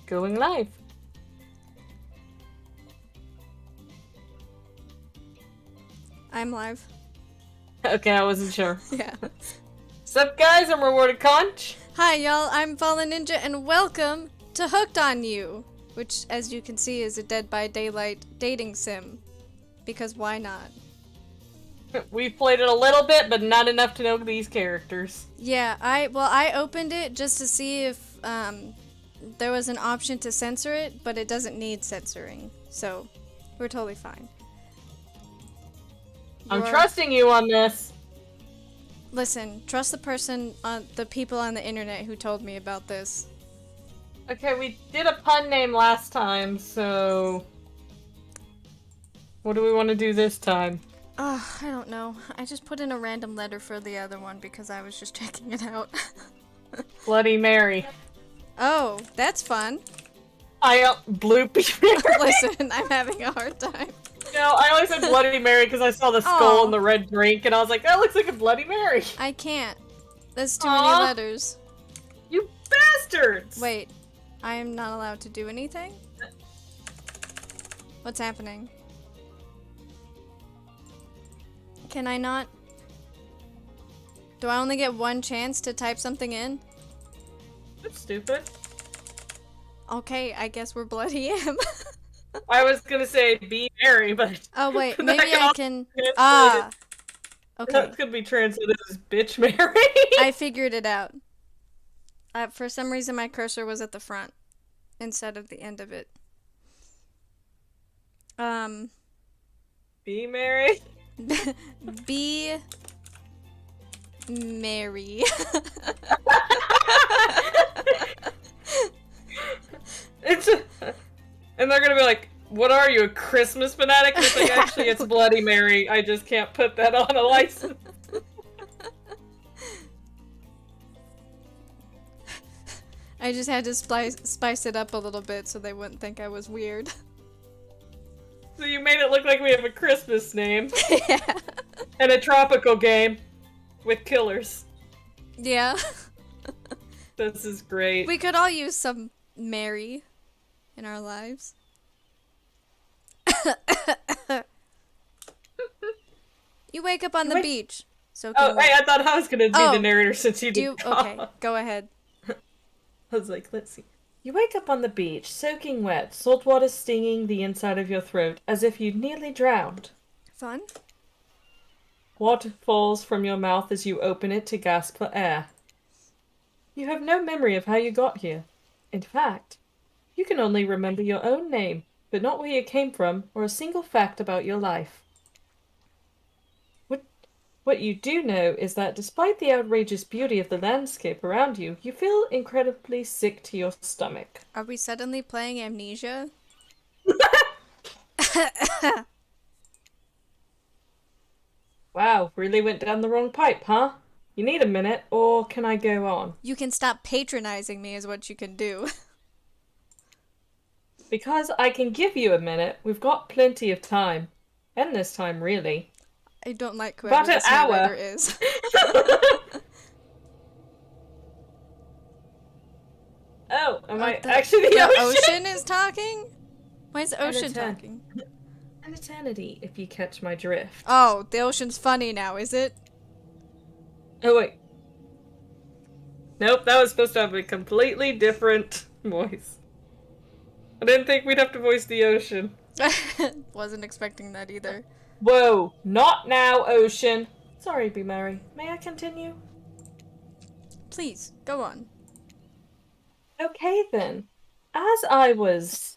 Going live. I'm live. Okay, I wasn't sure. Yeah. What's up, guys? I'm Rewarded Conch. Hi, y'all. I'm Fallen Ninja, and welcome to Hooked on You, which, as you can see, is a Dead by Daylight dating sim. Because why not? We've played it a little bit, but not enough to know these characters. Yeah, I opened it just to see if there was an option to censor it, but it doesn't need censoring, so we're totally fine. I'm trusting you on this. Listen, trust the people on the internet who told me about this. Okay, we did a pun name last time, so... What do we want to do this time? I don't know. I just put in a random letter for the other one because I was just checking it out. Bloody Mary. Oh, that's fun. Bloopy Mary. Listen, I'm having a hard time. No, I only said Bloody Mary because I saw the skull Aw. and the red drink, and I was like, that looks like a Bloody Mary. I can't. That's too Aw. many letters. You bastards! Wait, I am not allowed to do anything? What's happening? Can I not? Do I only get one chance to type something in? That's stupid. Okay, I guess we're Bloody M. I was gonna say be Mary, but... Oh wait, that maybe can I also can... be translated- Ah! Okay, That could be translated as bitch Mary. I figured it out. For some reason my cursor was at the front instead of the end of it. Be Mary. Be Mary. And they're gonna be like, what are you, a Christmas fanatic? It's like, actually, it's Bloody Mary. I just can't put that on a license. I just had to spice it up a little bit so they wouldn't think I was weird. So you made it look like we have a Christmas name. Yeah. And a tropical game. With killers. Yeah. This is great. We could all use some Mary in our lives. You wake up on the beach. So Oh, hey, I thought I was gonna be Oh, the narrator since you did. Okay, go ahead. I was like, let's see. You wake up on the beach, soaking wet, salt water stinging the inside of your throat, as if you'd nearly drowned. Fun? Water falls from your mouth as you open it to gasp for air. You have no memory of how you got here. In fact, you can only remember your own name, but not where you came from or a single fact about your life. What you do know is that despite the outrageous beauty of the landscape around you, you feel incredibly sick to your stomach. Are we suddenly playing Amnesia? Wow, really went down the wrong pipe, huh? You need a minute, or can I go on? You can stop patronizing me is what you can do. Because I can give you a minute, we've got plenty of time. Endless time, really. I don't like whoever About an this hour. narrator is. Oh, am I The- actually the ocean? is talking? Why is the ocean An talking? An eternity, if you catch my drift. Oh, the ocean's funny now, is it? Oh, wait. Nope, that was supposed to have a completely different voice. I didn't think we'd have to voice the ocean. Wasn't expecting that either. Whoa, not now, ocean. Sorry, Be Mary. May I continue? Please, go on. Okay, then. As I was...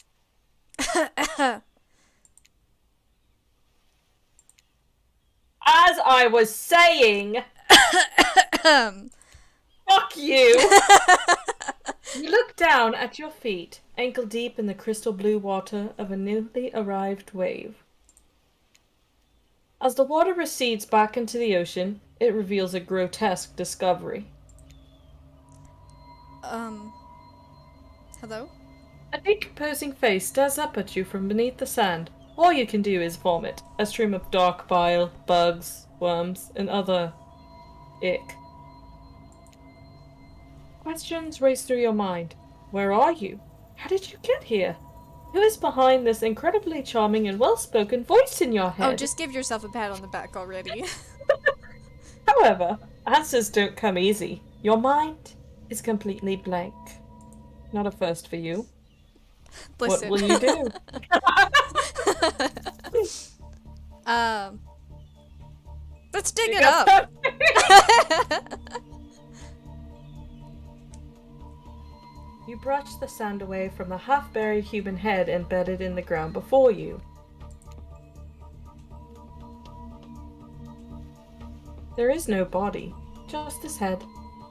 As I was saying... Fuck you! You look down at your feet, ankle deep in the crystal blue water of a newly arrived wave. As the water recedes back into the ocean, it reveals a grotesque discovery. Hello? A decomposing face stares up at you from beneath the sand. All you can do is vomit, a stream of dark bile, bugs, worms, and other... ick. Questions race through your mind. Where are you? How did you get here? Who is behind this incredibly charming and well-spoken voice in your head? Oh, just give yourself a pat on the back already. However, answers don't come easy. Your mind is completely blank. Not a first for you. Listen. What will you do? um, let's dig You it got up. You brush the sand away from the half-buried human head embedded in the ground before you. There is no body, just this head.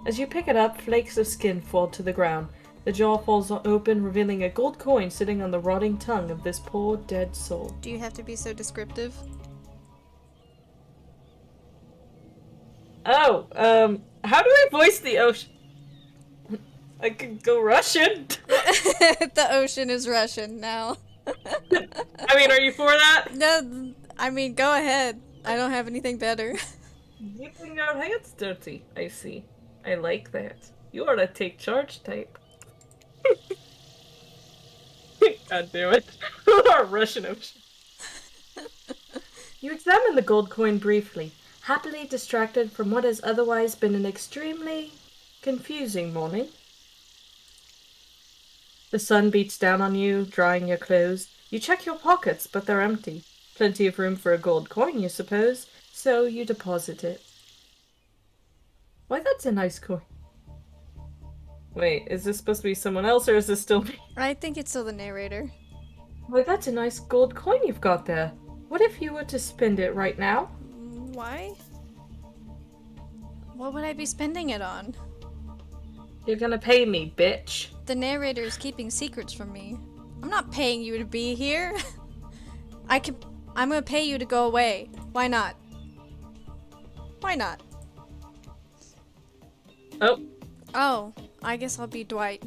As you pick it up, flakes of skin fall to the ground. The jaw falls open, revealing a gold coin sitting on the rotting tongue of this poor dead soul. Do you have to be so descriptive? Oh, how do I voice the ocean? I could go Russian. The ocean is Russian now. I mean, are you for that? No, I mean, go ahead. I don't have anything better. Keeping our hands dirty, I see. I like that. You are a take charge type. God damn it. Our Russian ocean. You examine the gold coin briefly, happily distracted from what has otherwise been an extremely confusing morning. The sun beats down on you, drying your clothes. You check your pockets, but they're empty. Plenty of room for a gold coin, you suppose, so you deposit it. Why, that's a nice coin. Wait, is this supposed to be someone else, or is this still me? I think it's still the narrator. Why, that's a nice gold coin you've got there. What if you were to spend it right now? Why? What would I be spending it on? You're gonna pay me, bitch. The narrator is keeping secrets from me. I'm not paying you to be here. I'm gonna pay you to go away. Why not? Why not? Oh, Oh, I guess I'll be Dwight.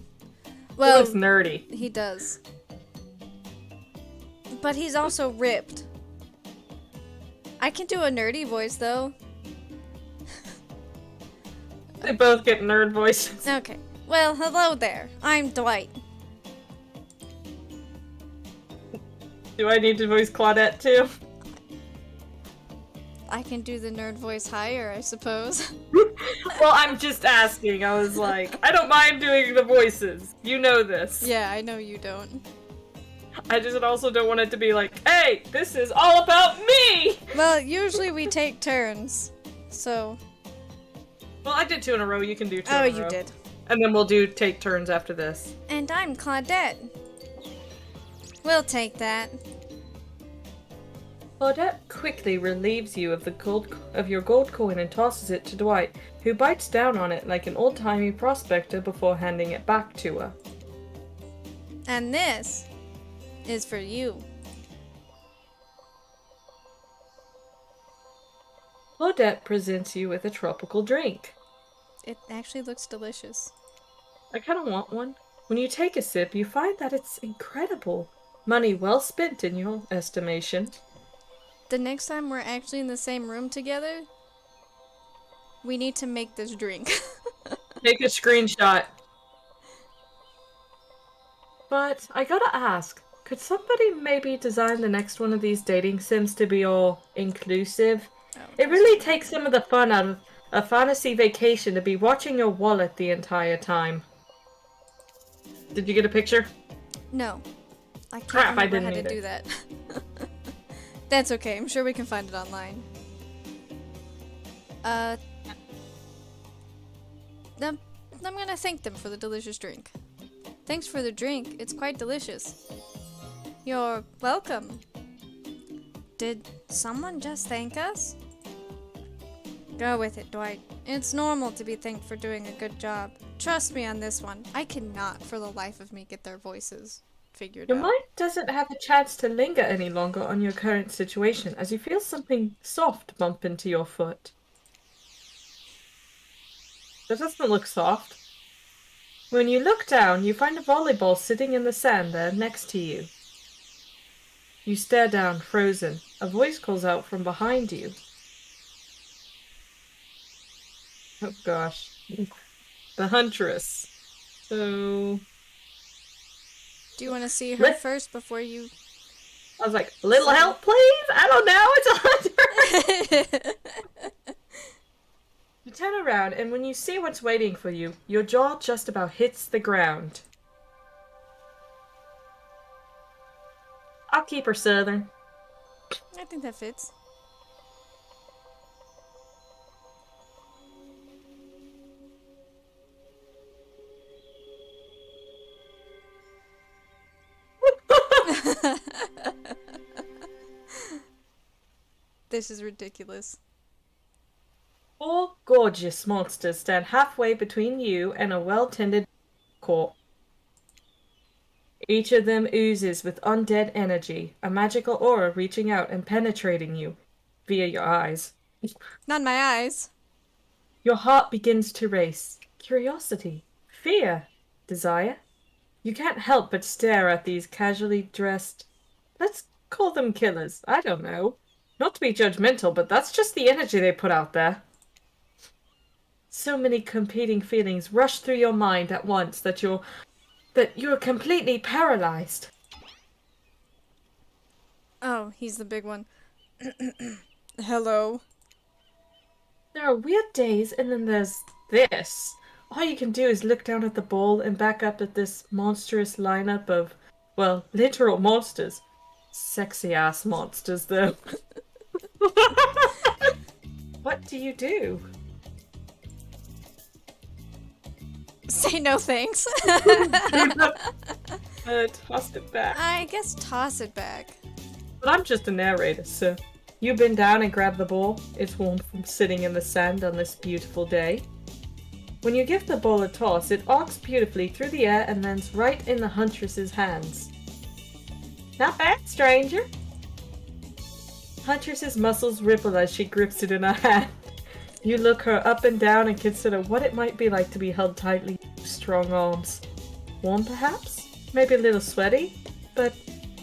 he Well, looks nerdy. he does. But he's also ripped. I can do a nerdy voice though. They both get nerd voices. Okay. Well, hello there. I'm Dwight. Do I need to voice Claudette too? I can do the nerd voice higher, I suppose. Well, I'm just asking. I was like, I don't mind doing the voices. You know this. Yeah, I know you don't. I just also don't want it to be like, hey, this is all about me! Well, usually we take turns. So. Well, I did 2 in a row. You can do 2 Oh, in a row. you did. And then we'll take turns after this. And I'm Claudette. We'll take that. Claudette quickly relieves you of your gold coin and tosses it to Dwight, who bites down on it like an old-timey prospector before handing it back to her. And this is for you. Claudette presents you with a tropical drink. It actually looks delicious. I kind of want one. When you take a sip, you find that it's incredible. Money well spent in your estimation. The next time we're actually in the same room together, we need to make this drink. Take a screenshot. But I gotta ask, could somebody maybe design the next one of these dating sims to be all inclusive? Oh, It really takes some of the fun out of a fantasy vacation to be watching your wallet the entire time. Did you get a picture? No. I can't Crap, I remember how didn't to do that. That's okay. I'm sure we can find it online. I'm gonna thank them for the delicious drink. Thanks for the drink. It's quite delicious. You're welcome. Did someone just thank us? Go with it, Dwight. It's normal to be thanked for doing a good job. Trust me on this one. I cannot for the life of me get their voices figured Your out. mind doesn't have a chance to linger any longer on your current situation as you feel something soft bump into your foot. That doesn't look soft. When you look down, you find a volleyball sitting in the sand there next to you. You stare down, frozen. A voice calls out from behind you. Oh gosh. The Huntress. So... Do you want to see her Let- first before you... I was like, little help, please? I don't know. It's a hunter. You turn around, and when you see what's waiting for you, your jaw just about hits the ground. I'll keep her southern. I think that fits. This is ridiculous. Four gorgeous monsters stand halfway between you and a well-tended court. Each of them oozes with undead energy, a magical aura reaching out and penetrating you via your eyes. Not my eyes. Your heart begins to race. Curiosity, fear, desire. You can't help but stare at these casually dressed... Let's call them killers. I don't know. Not to be judgmental, but that's just the energy they put out there. So many competing feelings rush through your mind at once that you're completely paralyzed. Oh, he's the big one. Hello. There are weird days, and then there's this. All you can do is look down at the bowl and back up at this monstrous lineup of, well, literal monsters. Sexy ass monsters, though. What do you do? Say no thanks. Tossed it back. I guess toss it back. But I'm just a narrator, so you bend down and grab the ball. It's warm from sitting in the sand on this beautiful day. When you give the ball a toss, it arcs beautifully through the air and lands right in the huntress's hands. Not bad, stranger. Huntress's muscles ripple as she grips it in her hand. You look her up and down and consider what it might be like to be held tightly in strong arms. Warm, perhaps? Maybe a little sweaty? But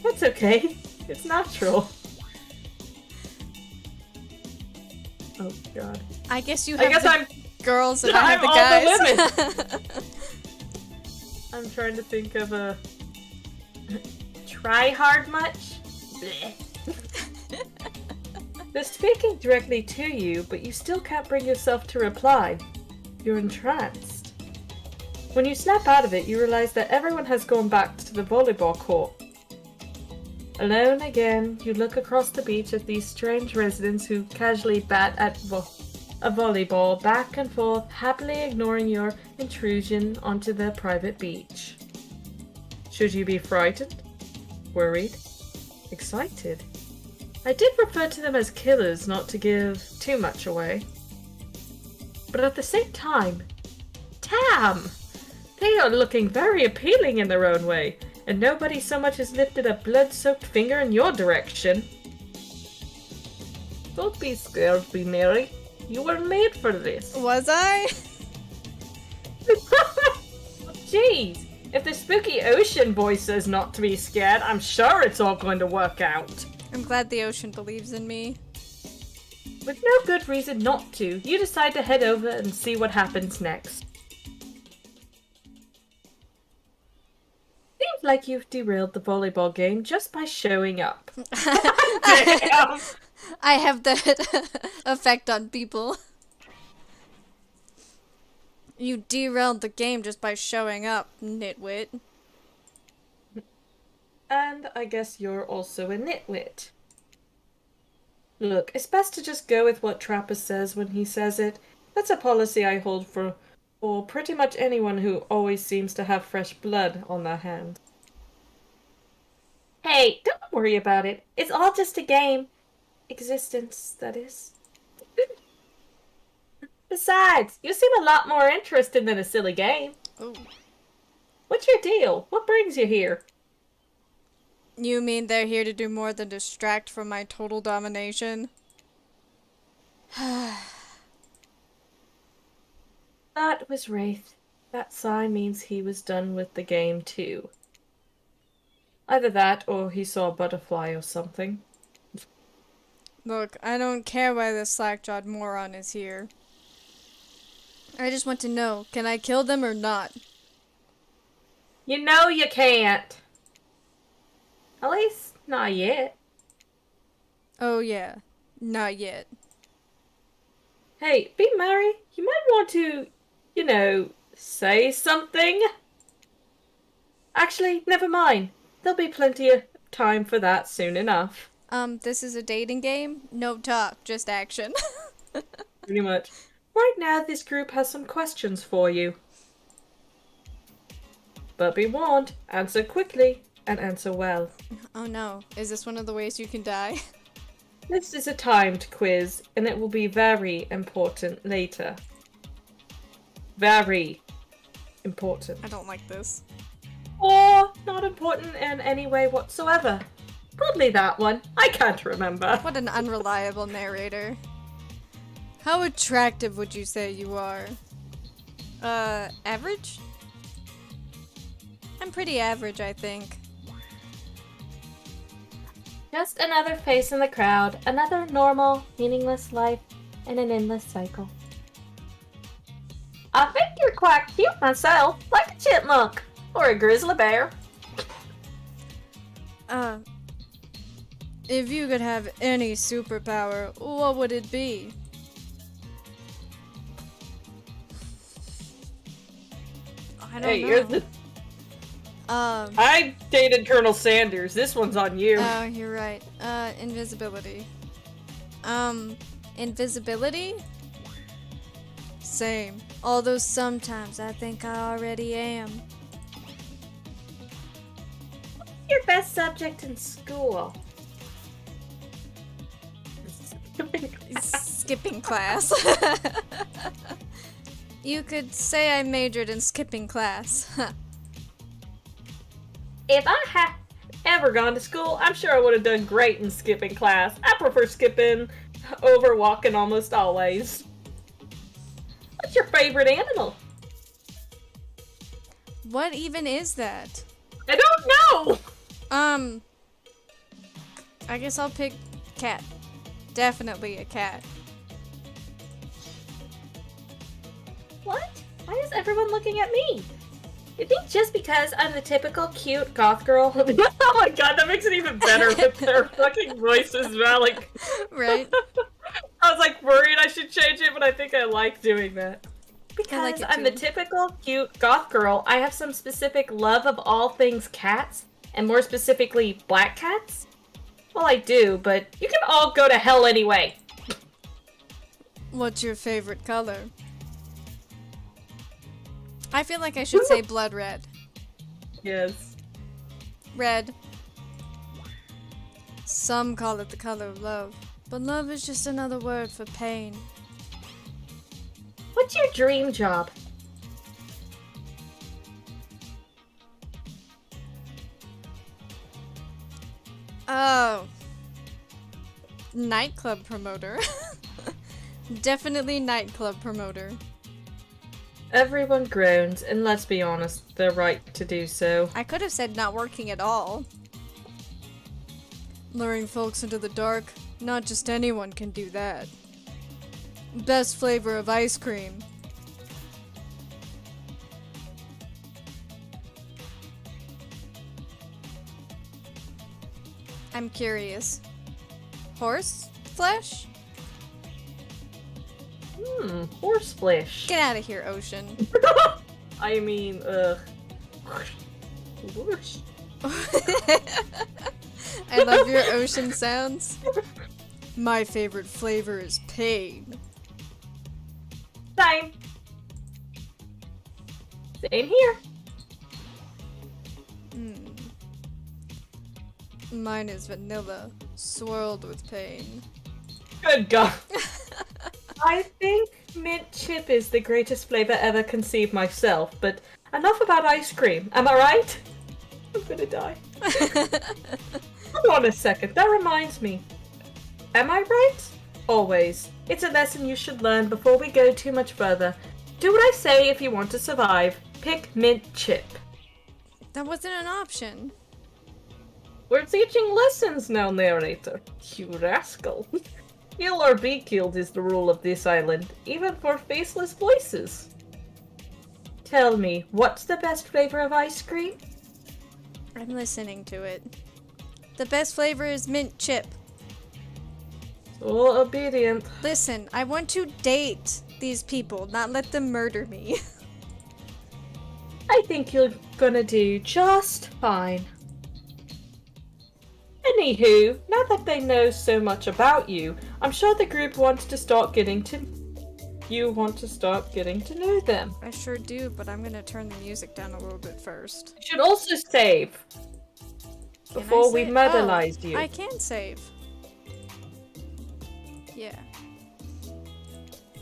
that's okay. It's natural. Oh, God. I guess you I have guess the I'm girls and I have the all guys. I'm trying to think of a... Try hard much? Blech. They're speaking directly to you, but you still can't bring yourself to reply. You're entranced. When you snap out of it, you realize that everyone has gone back to the volleyball court. Alone again, you look across the beach at these strange residents who casually bat at a volleyball back and forth, happily ignoring your intrusion onto their private beach. Should you be frightened? Worried? Excited? I did refer to them as killers, not to give too much away. But at the same time, damn! They are looking very appealing in their own way, and nobody so much as lifted a blood-soaked finger in your direction. Don't be scared, Be Mary. You were made for this. Was I? Jeez, if the spooky ocean boy says not to be scared, I'm sure it's all going to work out. I'm glad the ocean believes in me. With no good reason not to, you decide to head over and see what happens next. Seems like you've derailed the volleyball game just by showing up. Damn. I have that effect on people. You derailed the game just by showing up, nitwit. And I guess you're also a nitwit. Look, it's best to just go with what Trappist says when he says it. That's a policy I hold for pretty much anyone who always seems to have fresh blood on their hands. Hey, don't worry about it. It's all just a game. Existence, that is. Besides, you seem a lot more interested than a silly game. Ooh. What's your deal? What brings you here? You mean they're here to do more than distract from my total domination? That was Wraith. That sign means he was done with the game too. Either that or he saw a butterfly or something. Look, I don't care why this slack-jawed moron is here. I just want to know, can I kill them or not? You know you can't. At least, not yet. Oh yeah, not yet. Hey, Big Mary, you might want to, say something. Actually, never mind. There'll be plenty of time for that soon enough. This is a dating game? No talk, just action. Pretty much. Right now, this group has some questions for you. But be warned, answer quickly and answer well. Oh no, is this one of the ways you can die? This is a timed quiz, and it will be very important later. Very important. I don't like this. Or not important in any way whatsoever. Probably that one. I can't remember. What an unreliable narrator. How attractive would you say you are? Average? I'm pretty average, I think. Just another face in the crowd, another normal, meaningless life, and an endless cycle. I think you're quite cute myself, like a chipmunk, or a grizzly bear. If you could have any superpower, what would it be? I don't know. I dated Colonel Sanders. This one's on you. Oh, you're right. Invisibility. Invisibility? Same. Although sometimes I think I already am. Your best subject in school. Skipping class. You could say I majored in skipping class. If I had ever gone to school, I'm sure I would have done great in skipping class. I prefer skipping over walking almost always. What's your favorite animal? What even is that? I don't know! I guess I'll pick cat. Definitely a cat. What? Why is everyone looking at me? You think just because I'm the typical cute goth girl? Oh my god, that makes it even better with their fucking voices, Malik. Right? I was like worried I should change it, but I think I like doing that. Because like it I'm the too. typical cute goth girl, I have some specific love of all things cats, and more specifically black cats. Well, I do, but you can all go to hell anyway. What's your favorite color? I feel like I should say blood red. Yes. Red. Some call it the color of love, but love is just another word for pain. What's your dream job? Oh. Nightclub promoter. Definitely nightclub promoter. Everyone groans, and let's be honest, they're right to do so. I could have said not working at all. Luring folks into the dark, not just anyone can do that. Best flavor of ice cream. I'm curious. Horse flesh? Horse flesh. Get out of here, Ocean. I mean, whoosh. I love your ocean sounds. My favorite flavor is pain. Same. Same here. Mine is vanilla, swirled with pain. Good God. I think mint chip is the greatest flavor ever conceived myself, but enough about ice cream. Am I right? I'm gonna die. Hold on a second, that reminds me. Am I right? Always. It's a lesson you should learn before we go too much further. Do what I say if you want to survive. Pick mint chip. That wasn't an option. We're teaching lessons now, narrator. You rascal. Kill or be killed is the rule of this island, even for faceless voices. Tell me, what's the best flavor of ice cream? I'm listening to it. The best flavor is mint chip. So obedient. Listen, I want to date these people, not let them murder me. I think you're gonna do just fine. Anywho, now that they know so much about you, I'm sure the group wants to start getting to... You want to start getting to know them. I sure do, but I'm gonna turn the music down a little bit first. You should also save. Can I Before we save? murderized you. I can save. Yeah.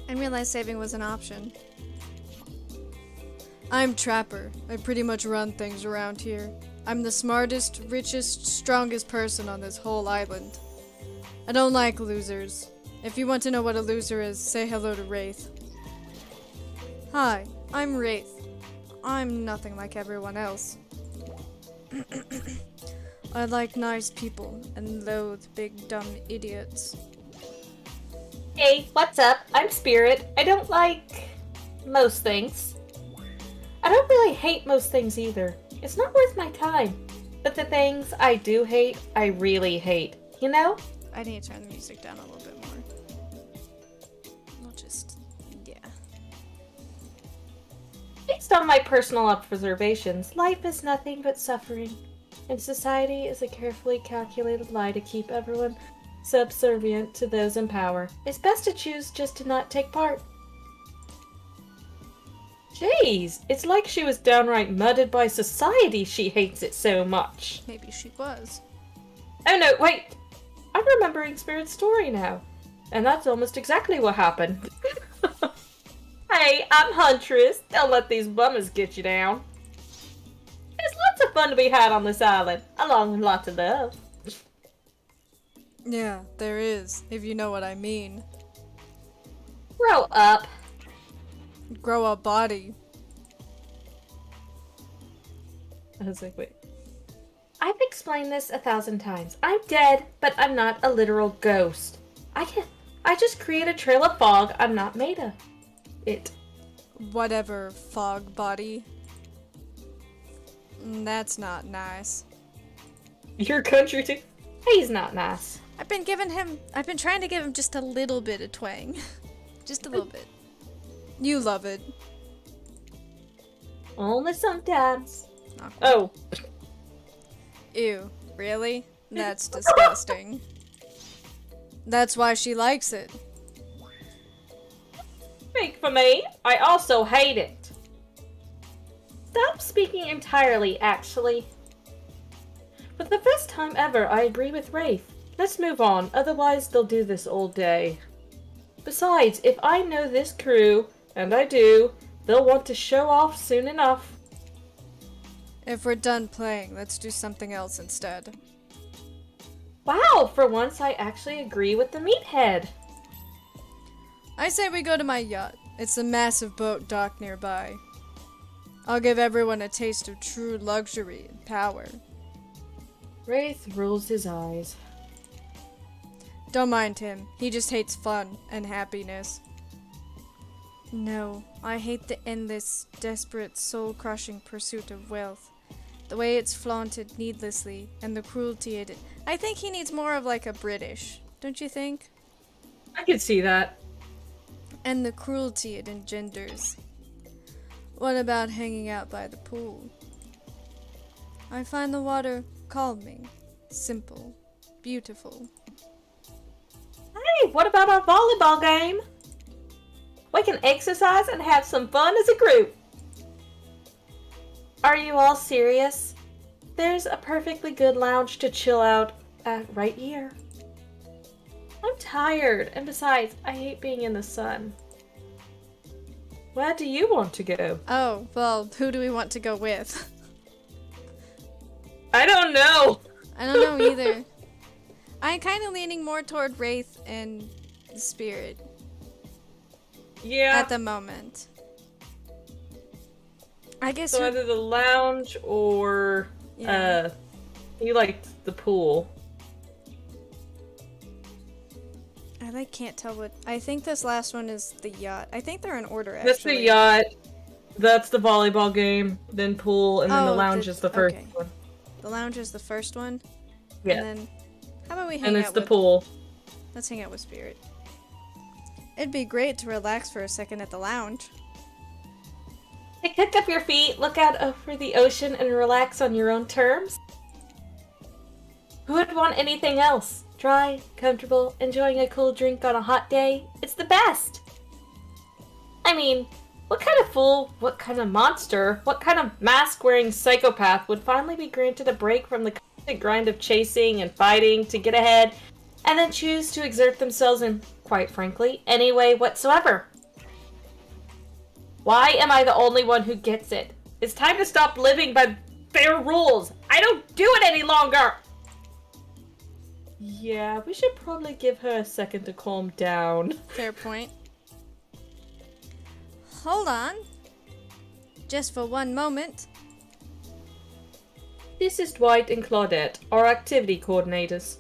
I realized saving was an option. I'm Trapper. I pretty much run things around here. I'm the smartest, richest, strongest person on this whole island. I don't like losers. If you want to know what a loser is, say hello to Wraith. Hi, I'm Wraith. I'm nothing like everyone else. I like nice people and loathe big dumb idiots. Hey, what's up? I'm Spirit. I don't like... most things. I don't really hate most things either. It's not worth my time. But the things I do hate, I really hate. You know? I need to turn the music down a little bit more. We'll just... yeah. Based on my personal observations, life is nothing but suffering. And society is a carefully calculated lie to keep everyone subservient to those in power. It's best to choose just to not take part. Jeez, it's like she was downright murdered by society. She hates it so much. Maybe she was. Oh no, wait! I'm remembering Spirit's story now. And that's almost exactly what happened. Hey, I'm Huntress. Don't let these bummers get you down. There's lots of fun to be had on this island, along with lots of love. Yeah, there is, if you know what I mean. Grow up. Grow a body. I was like, wait. I've explained this 1,000 times. I'm dead, but I'm not a literal ghost. I just create a trail of fog. I'm not made of it. Whatever, fog body. That's not nice. Your country too? He's not nice. I've been trying to give him just a little bit of twang. Just a little bit. You love it. Only sometimes. Awkward. Oh. Ew, really? That's disgusting. That's why she likes it. Speak for me. I also hate it. Stop speaking entirely, actually. For the first time ever, I agree with Wraith. Let's move on, otherwise they'll do this all day. Besides, if I know this crew, and I do, they'll want to show off soon enough. If we're done playing, let's do something else instead. Wow, for once I actually agree with the meathead. I say we go to my yacht. It's a massive boat docked nearby. I'll give everyone a taste of true luxury and power. Wraith rolls his eyes. Don't mind him. He just hates fun and happiness. No, I hate the endless, desperate, soul-crushing pursuit of wealth. The way it's flaunted needlessly, and the cruelty it... I think he needs more of like a British, don't you think? I can see that. And the cruelty it engenders. What about hanging out by the pool? I find the water calming, simple, beautiful. Hey, what about our volleyball game? We can exercise and have some fun as a group. Are you all serious? There's a perfectly good lounge to chill out at right here. I'm tired, and besides, I hate being in the sun. Where do you want to go? Oh, well, who do we want to go with? I don't know. I don't know either. I'm kind of leaning more toward Wraith and Spirit Yeah. at the moment. I guess So either the lounge or Yeah. you liked the pool. I can't tell what. I think this last one is the yacht. I think they're in order actually. That's the yacht. That's the volleyball game. Then pool, and then the Oh, lounge is the first okay. one. The lounge is the first one. Yeah. And then, how about we hang And out it's the with... pool. Let's hang out with Spirit. It'd be great to relax for a second at the lounge. Hey, kick up your feet, look out over the ocean, and relax on your own terms. Who would want anything else? Dry, comfortable, enjoying a cool drink on a hot day. It's the best! I mean, what kind of fool, what kind of monster, what kind of mask-wearing psychopath would finally be granted a break from the constant grind of chasing and fighting to get ahead, and then choose to exert themselves in, quite frankly, any way whatsoever? Why am I the only one who gets it? It's time to stop living by their rules. I don't do it any longer. Yeah, we should probably give her a second to calm down. Fair point. Hold on. Just for one moment. This is Dwight and Claudette, our activity coordinators.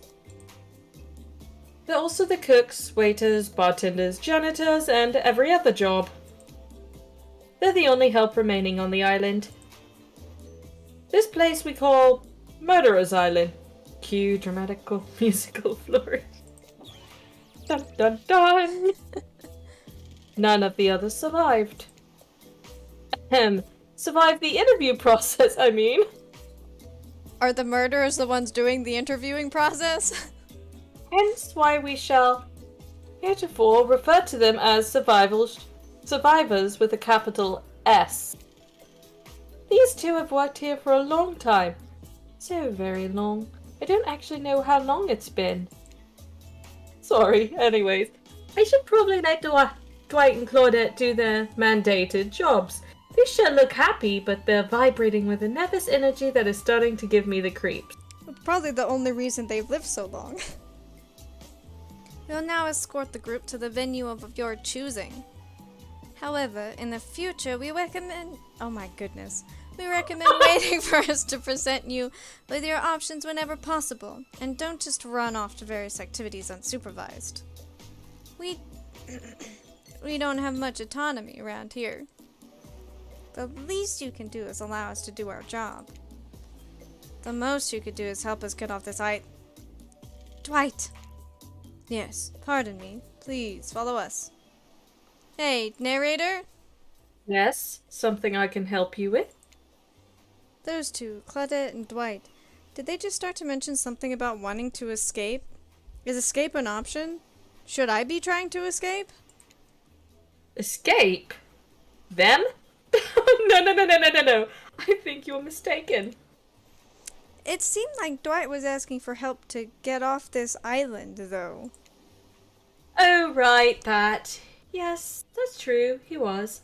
They're also the cooks, waiters, bartenders, janitors, and every other job. They're the only help remaining on the island. This place we call Murderer's Island. Cue dramatical musical flourish. Dun dun dun! None of the others survived. Survived the interview process, I mean. Are the murderers the ones doing the interviewing process? Hence why we shall heretofore refer to them as survivors with a capital S. These two have worked here for a long time. So very long. I don't actually know how long it's been. Sorry, anyways. I should probably let Dwight and Claudette do their mandated jobs. They sure look happy, but they're vibrating with a nervous energy that is starting to give me the creeps. Probably the only reason they've lived so long. We'll now escort the group to the venue of your choosing. However, in the future, we recommend... Oh my goodness. We recommend waiting for us to present you with your options whenever possible, and don't just run off to various activities unsupervised. We don't have much autonomy around here. The least you can do is allow us to do our job. The most you could do is help us get off this Dwight! Yes, pardon me. Please, follow us. Hey, narrator? Yes, something I can help you with? Those two, Claudette and Dwight, did they just start to mention something about wanting to escape? Is escape an option? Should I be trying to escape? Escape? Them? No. I think you're mistaken. It seemed like Dwight was asking for help to get off this island, though. Oh, right, that. Yes, that's true, he was.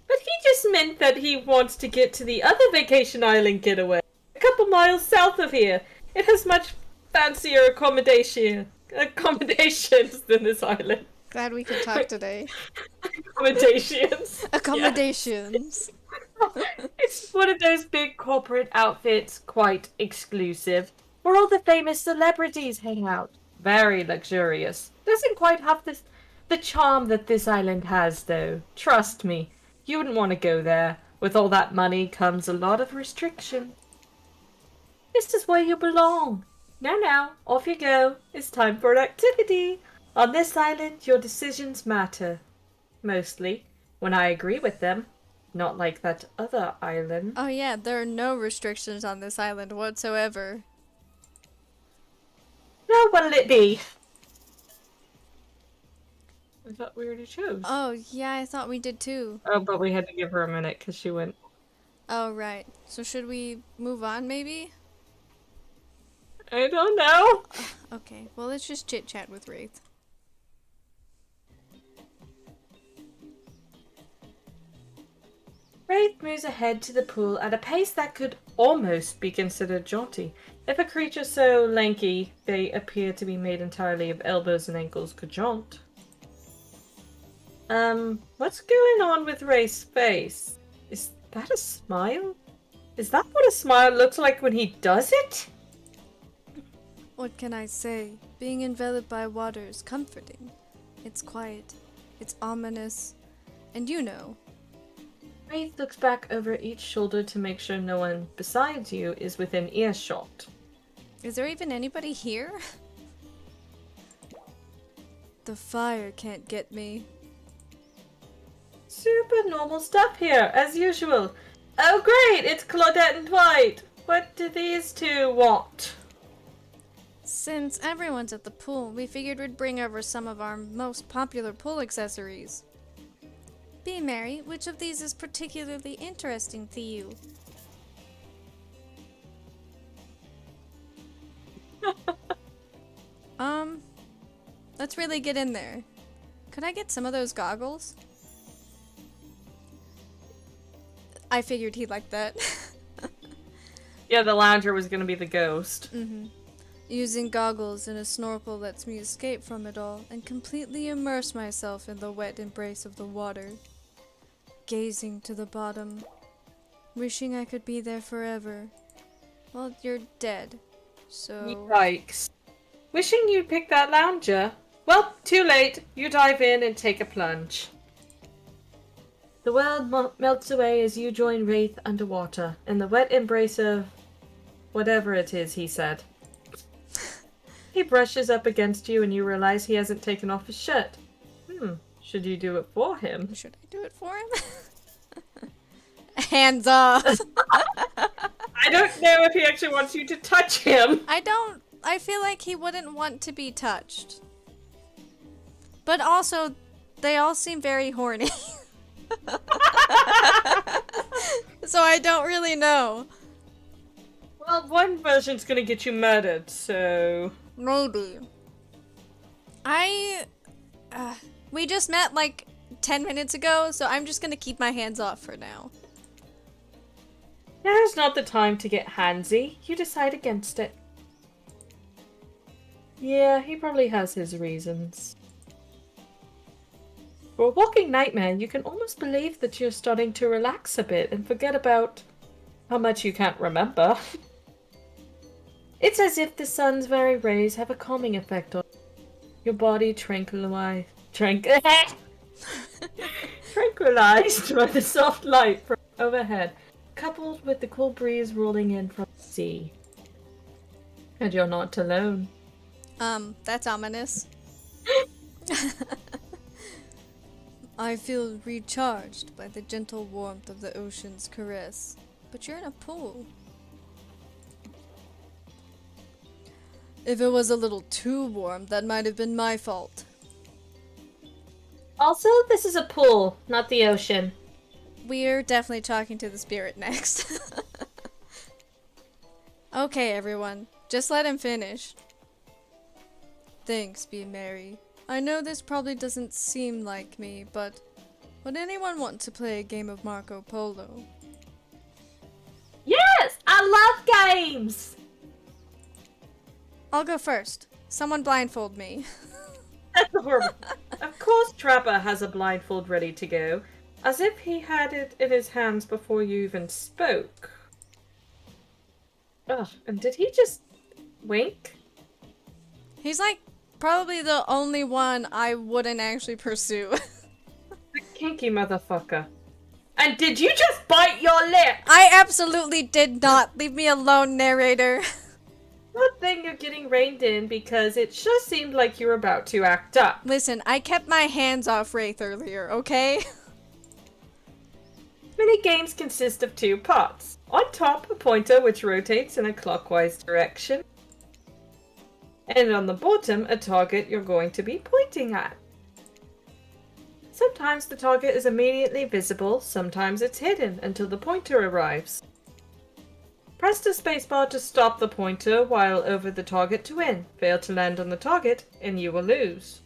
But he just meant that he wants to get to the other vacation island getaway. A couple miles south of here. It has much fancier accommodations than this island. Glad we could talk today. Accommodations. Accommodations. It's one of those big corporate outfits, quite exclusive, where all the famous celebrities hang out. Very luxurious. Doesn't quite have the charm that this island has, though. Trust me, you wouldn't want to go there. With all that money comes a lot of restriction. This is where you belong. Now, off you go. It's time for an activity. On this island, your decisions matter. Mostly, when I agree with them. Not like that other island. Oh yeah, there are no restrictions on this island whatsoever. Now what'll it be? I thought we already chose. Oh yeah, I thought we did too. Oh, but we had to give her a minute because she went. Oh right. So should we move on maybe? I don't know. Okay, well let's just chit chat with Wraith. Wraith moves ahead to the pool at a pace that could almost be considered jaunty. If a creature so lanky they appear to be made entirely of elbows and ankles could jaunt. What's going on with Wraith's face? Is that a smile? Is that what a smile looks like when he does it? What can I say? Being enveloped by water is comforting. It's quiet. It's ominous. And you know. Wraith looks back over each shoulder to make sure no one besides you is within earshot. Is there even anybody here? The fire can't get me. Super normal stuff here, as usual. Oh great, it's Claudette and Dwight. What do these two want? Since everyone's at the pool, we figured we'd bring over some of our most popular pool accessories. Be merry, which of these is particularly interesting to you? Let's really get in there. Could I get some of those goggles? I figured he'd like that. Yeah, the lounger was gonna be the ghost. Using goggles and a snorkel lets me escape from it all and completely immerse myself in the wet embrace of the water. Gazing to the bottom, wishing I could be there forever. Well, you're dead, so... Yikes. Wishing you'd pick that lounger? Well, too late. You dive in and take a plunge. The world melts away as you join Wraith underwater, in the wet embrace of... whatever it is he said. He brushes up against you and you realize he hasn't taken off his shirt. Should you do it for him? Should I do it for him? Hands off! I don't know if he actually wants you to touch him. I feel like he wouldn't want to be touched. But also, they all seem very horny. So I don't really know. Well, one version's gonna get you murdered, so... Maybe. We just met like 10 minutes ago, so I'm just gonna keep my hands off for now. Now's not the time to get handsy. You decide against it. Yeah, he probably has his reasons. For a walking nightmare, you can almost believe that you're starting to relax a bit and forget about how much you can't remember. It's as if the sun's very rays have a calming effect on your body, tranquilized by the soft light from overhead, coupled with the cool breeze rolling in from the sea. And you're not alone. That's ominous. I feel recharged by the gentle warmth of the ocean's caress. But you're in a pool. If it was a little too warm, that might have been my fault. Also, this is a pool, not the ocean. We're definitely talking to the spirit next. Okay, everyone. Just let him finish. Thanks, Be Merry. I know this probably doesn't seem like me, but would anyone want to play a game of Marco Polo? Yes! I love games! I'll go first. Someone blindfold me. That's horrible. Of course Trapper has a blindfold ready to go, as if he had it in his hands before you even spoke. Ugh, and did he just wink? He's like probably the only one I wouldn't actually pursue. The kinky motherfucker. And did you just bite your lip? I absolutely did not. Leave me alone, narrator. Good thing you're getting reined in because it sure seemed like you were about to act up. Listen, I kept my hands off Wraith earlier, okay? Mini games consist of two parts. On top, a pointer which rotates in a clockwise direction. And on the bottom, a target you're going to be pointing at. Sometimes the target is immediately visible, sometimes it's hidden until the pointer arrives. Press the spacebar to stop the pointer while over the target to win. Fail to land on the target, and you will lose.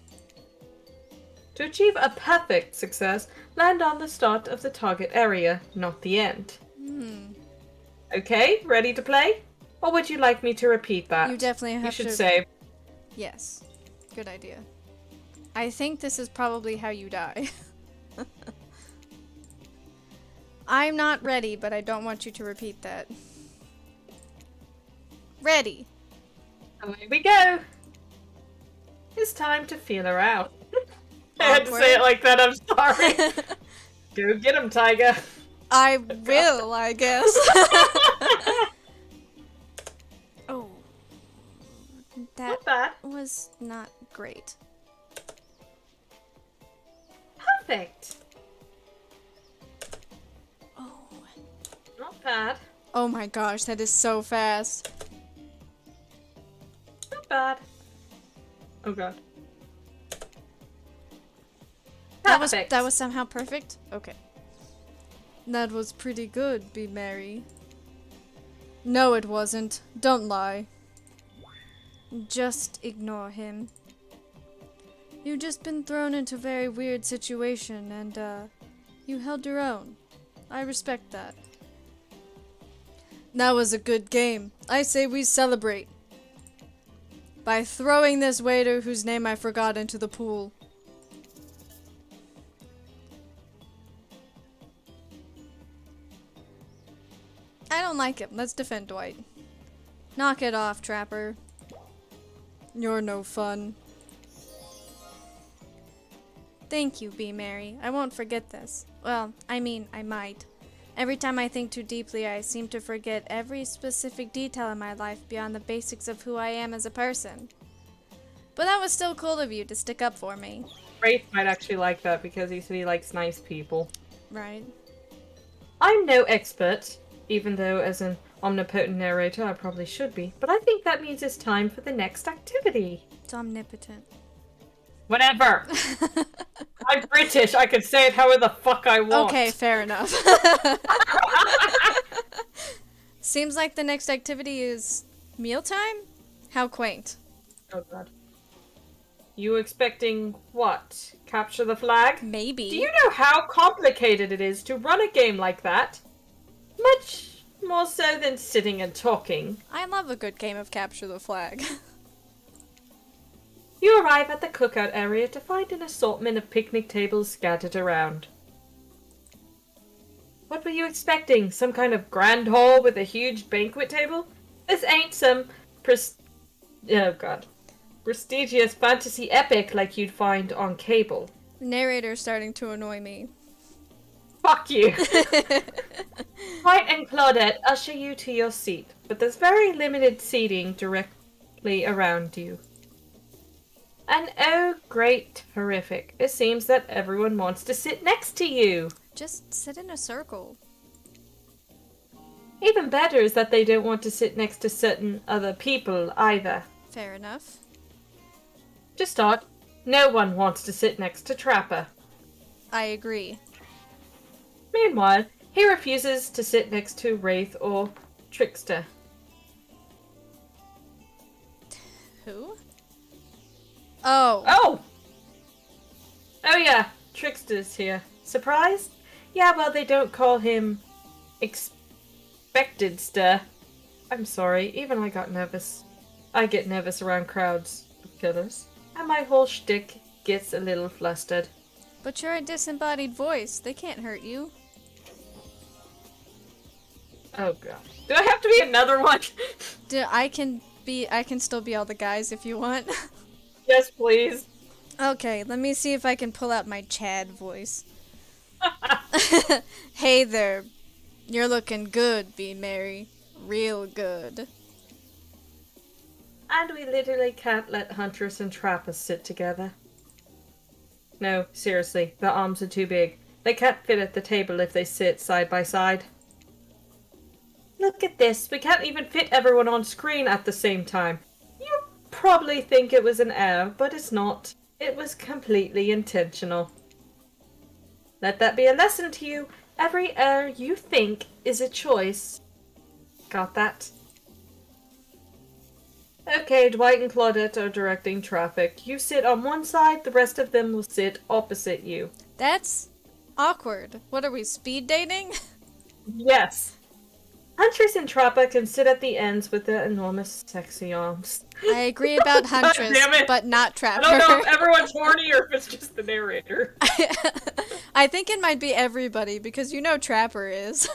To achieve a perfect success, land on the start of the target area, not the end. Okay, ready to play? Or would you like me to repeat that? You definitely have to... You should save. Yes. Good idea. I think this is probably how you die. I'm not ready, but I don't want you to repeat that. Ready. Away we go. It's time to feel her out. I had to say it like that, I'm sorry. Go get him, Tiger. I will, I guess. Oh. That Not bad. was not great. Perfect. Oh. Not bad. Oh my gosh, that is so fast. Not bad. Oh god. Perfect. That was somehow perfect? Okay. That was pretty good, Be Merry. No, it wasn't. Don't lie. Just ignore him. You've just been thrown into a very weird situation and, you held your own. I respect that. That was a good game. I say we celebrate. By throwing this waiter whose name I forgot into the pool. I don't like him. Let's defend Dwight. Knock it off, Trapper. You're no fun. Thank you, Be Merry. I won't forget this. Well, I mean, I might. Every time I think too deeply, I seem to forget every specific detail in my life beyond the basics of who I am as a person. But that was still cool of you to stick up for me. Wraith might actually like that because he said he likes nice people. Right. I'm no expert, even though as an omnipotent narrator I probably should be, but I think that means it's time for the next activity. It's omnipotent. Whatever! I'm British, I can say it however the fuck I want. Okay, fair enough. Seems like the next activity is mealtime? How quaint. Oh god. You expecting what? Capture the flag? Maybe. Do you know how complicated it is to run a game like that? Much more so than sitting and talking. I love a good game of capture the flag. You arrive at the cookout area to find an assortment of picnic tables scattered around. What were you expecting? Some kind of grand hall with a huge banquet table? This ain't some prestigious fantasy epic like you'd find on cable. The narrator's starting to annoy me. Fuck you! White and Claudette usher you to your seat, but there's very limited seating directly around you. And oh, great, horrific. It seems that everyone wants to sit next to you. Just sit in a circle. Even better is that they don't want to sit next to certain other people either. Fair enough. To start, no one wants to sit next to Trapper. I agree. Meanwhile, he refuses to sit next to Wraith or Trickster. Who? Oh. Oh! Oh yeah, Trickster's here. Surprised? Yeah, well, they don't call him Expectedster. I'm sorry, even I got nervous. I get nervous around crowds of killers, and my whole shtick gets a little flustered. But you're a disembodied voice. They can't hurt you. Oh god. Do I have to be another one? I can still be all the guys if you want. Yes, please. Okay, let me see if I can pull out my Chad voice. Hey there. You're looking good, Be Merry. Real good. And we literally can't let Huntress and Trapper sit together. No, seriously, their arms are too big. They can't fit at the table if they sit side by side. Look at this, we can't even fit everyone on screen at the same time. You probably think it was an error, but it's not. It was completely intentional. Let that be a lesson to you. Every error you think is a choice. Got that? Okay, Dwight and Claudette are directing traffic. You sit on one side, the rest of them will sit opposite you. That's awkward. What are we, speed dating? Yes. Huntress and Trapper can sit at the ends with their enormous sexy arms. I agree about Huntress, damn it. but not Trapper. I don't know if everyone's horny or if it's just the narrator. I think it might be everybody, because you know Trapper is.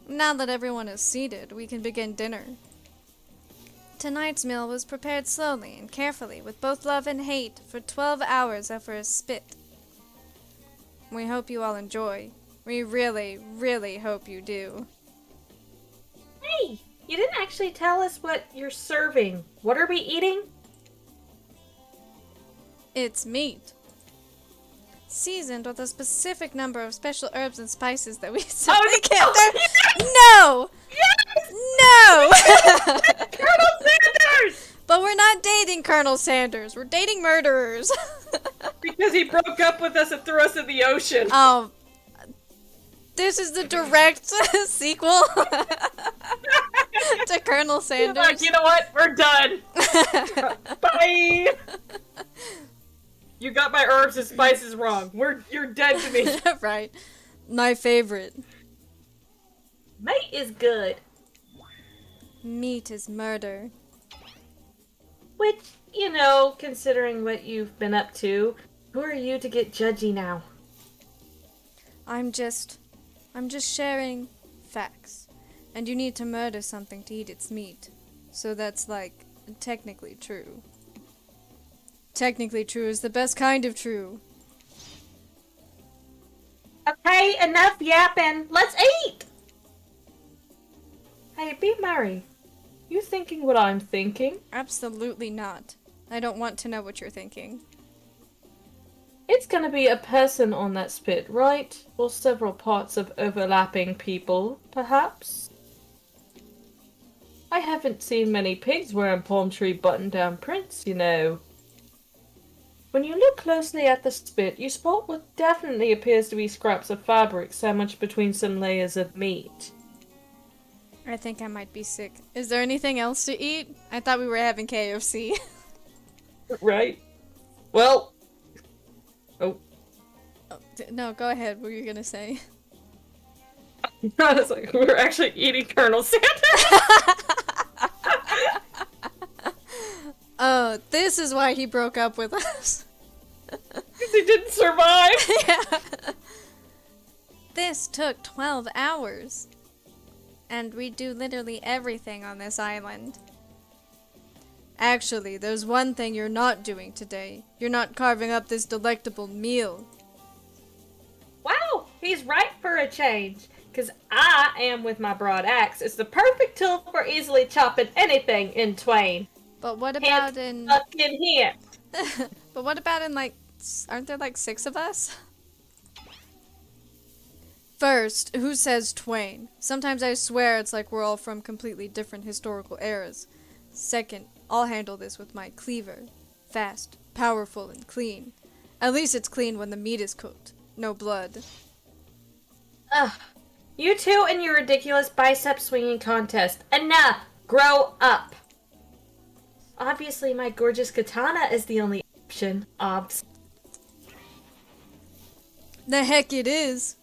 Now that everyone is seated, we can begin dinner. Tonight's meal was prepared slowly and carefully, with both love and hate, for 12 hours over a spit. We hope you all enjoy. We really, really hope you do. Hey, you didn't actually tell us what you're serving. What are we eating? It's meat. Seasoned with a specific number of special herbs and spices that we simply can't. No! Yes! No! Colonel Sanders! But we're not dating Colonel Sanders. We're dating murderers. Because he broke up with us and threw us in the ocean. This is the direct sequel to Colonel Sanders. Like, you know what? We're done. Bye. You got my herbs and spices wrong. You're dead to me. Right. My favorite. Mate is good. Meat is murder. Which, considering what you've been up to, who are you to get judgy now? I'm just sharing facts. And you need to murder something to eat its meat. So that's, technically true. Technically true is the best kind of true. Okay, enough yapping. Let's eat! Hey, be merry. You thinking what I'm thinking? Absolutely not. I don't want to know what you're thinking. It's gonna be a person on that spit, right? Or several parts of overlapping people, perhaps? I haven't seen many pigs wearing palm tree button-down prints, When you look closely at the spit, you spot what definitely appears to be scraps of fabric sandwiched between some layers of meat. I think I might be sick. Is there anything else to eat? I thought we were having KFC. Right? Well... Oh. No, go ahead. What were you gonna say? I was like, we were actually eating Colonel Sanders! Oh, this is why he broke up with us. Because he didn't survive! Yeah. This took 12 hours. And we do literally everything on this island. Actually, there's one thing you're not doing today. You're not carving up this delectable meal. Wow, he's right for a change. Because I am with my broad axe. It's the perfect tool for easily chopping anything in twain. But what about in... Up in here. But what about in, aren't there, 6 of us? First, who says twain? Sometimes I swear it's like we're all from completely different historical eras. Second, I'll handle this with my cleaver. Fast, powerful, and clean. At least it's clean when the meat is cooked. No blood. Ugh. You two and your ridiculous bicep swinging contest. Enough! Grow up! Obviously, my gorgeous katana is the only option. Obs. The heck it is!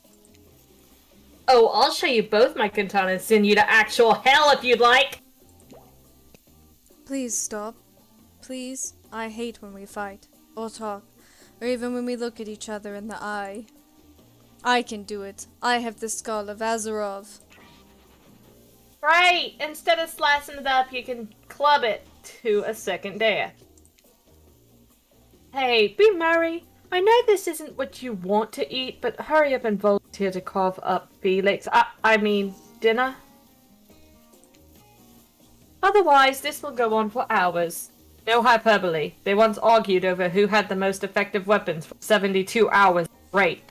Oh, I'll show you both my katana and send you to actual hell if you'd like! Please stop. Please. I hate when we fight, or talk, or even when we look at each other in the eye. I can do it. I have the skull of Azarov. Right! Instead of slicing it up, you can club it to a second death. Hey, be merry. I know this isn't what you want to eat, but hurry up and volunteer to carve up Felix. I mean, dinner. Otherwise, this will go on for hours. No hyperbole. They once argued over who had the most effective weapons for 72 hours straight.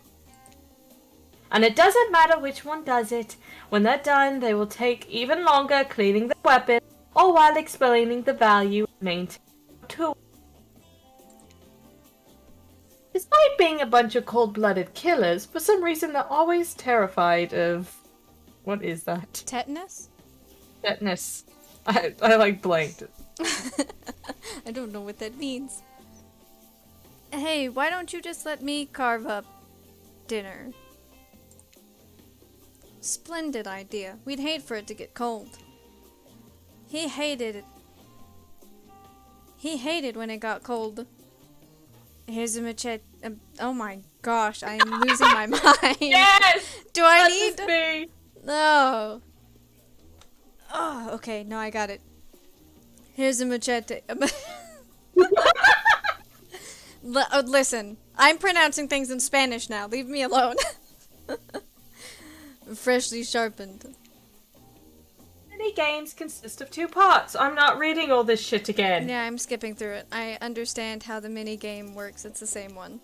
And it doesn't matter which one does it. When they're done, they will take even longer cleaning the weapon, all while explaining the value of maintaining the tool. Despite being a bunch of cold-blooded killers, for some reason they're always terrified of... What is that? Tetanus? Tetanus. I blanked. I don't know what that means. Hey, why don't you just let me carve up dinner? Splendid idea. We'd hate for it to get cold. He hated it. He hated when it got cold. Here's a machete. Oh my gosh, I am losing my mind. Yes! Do I This need... is me! No. Oh, okay, no, I got it. Here's a machete. Listen, I'm pronouncing things in Spanish now. Leave me alone. Freshly sharpened. Any games consist of 2 parts. I'm not reading all this shit again. Yeah, I'm skipping through it. I understand how the mini game works. It's the same one.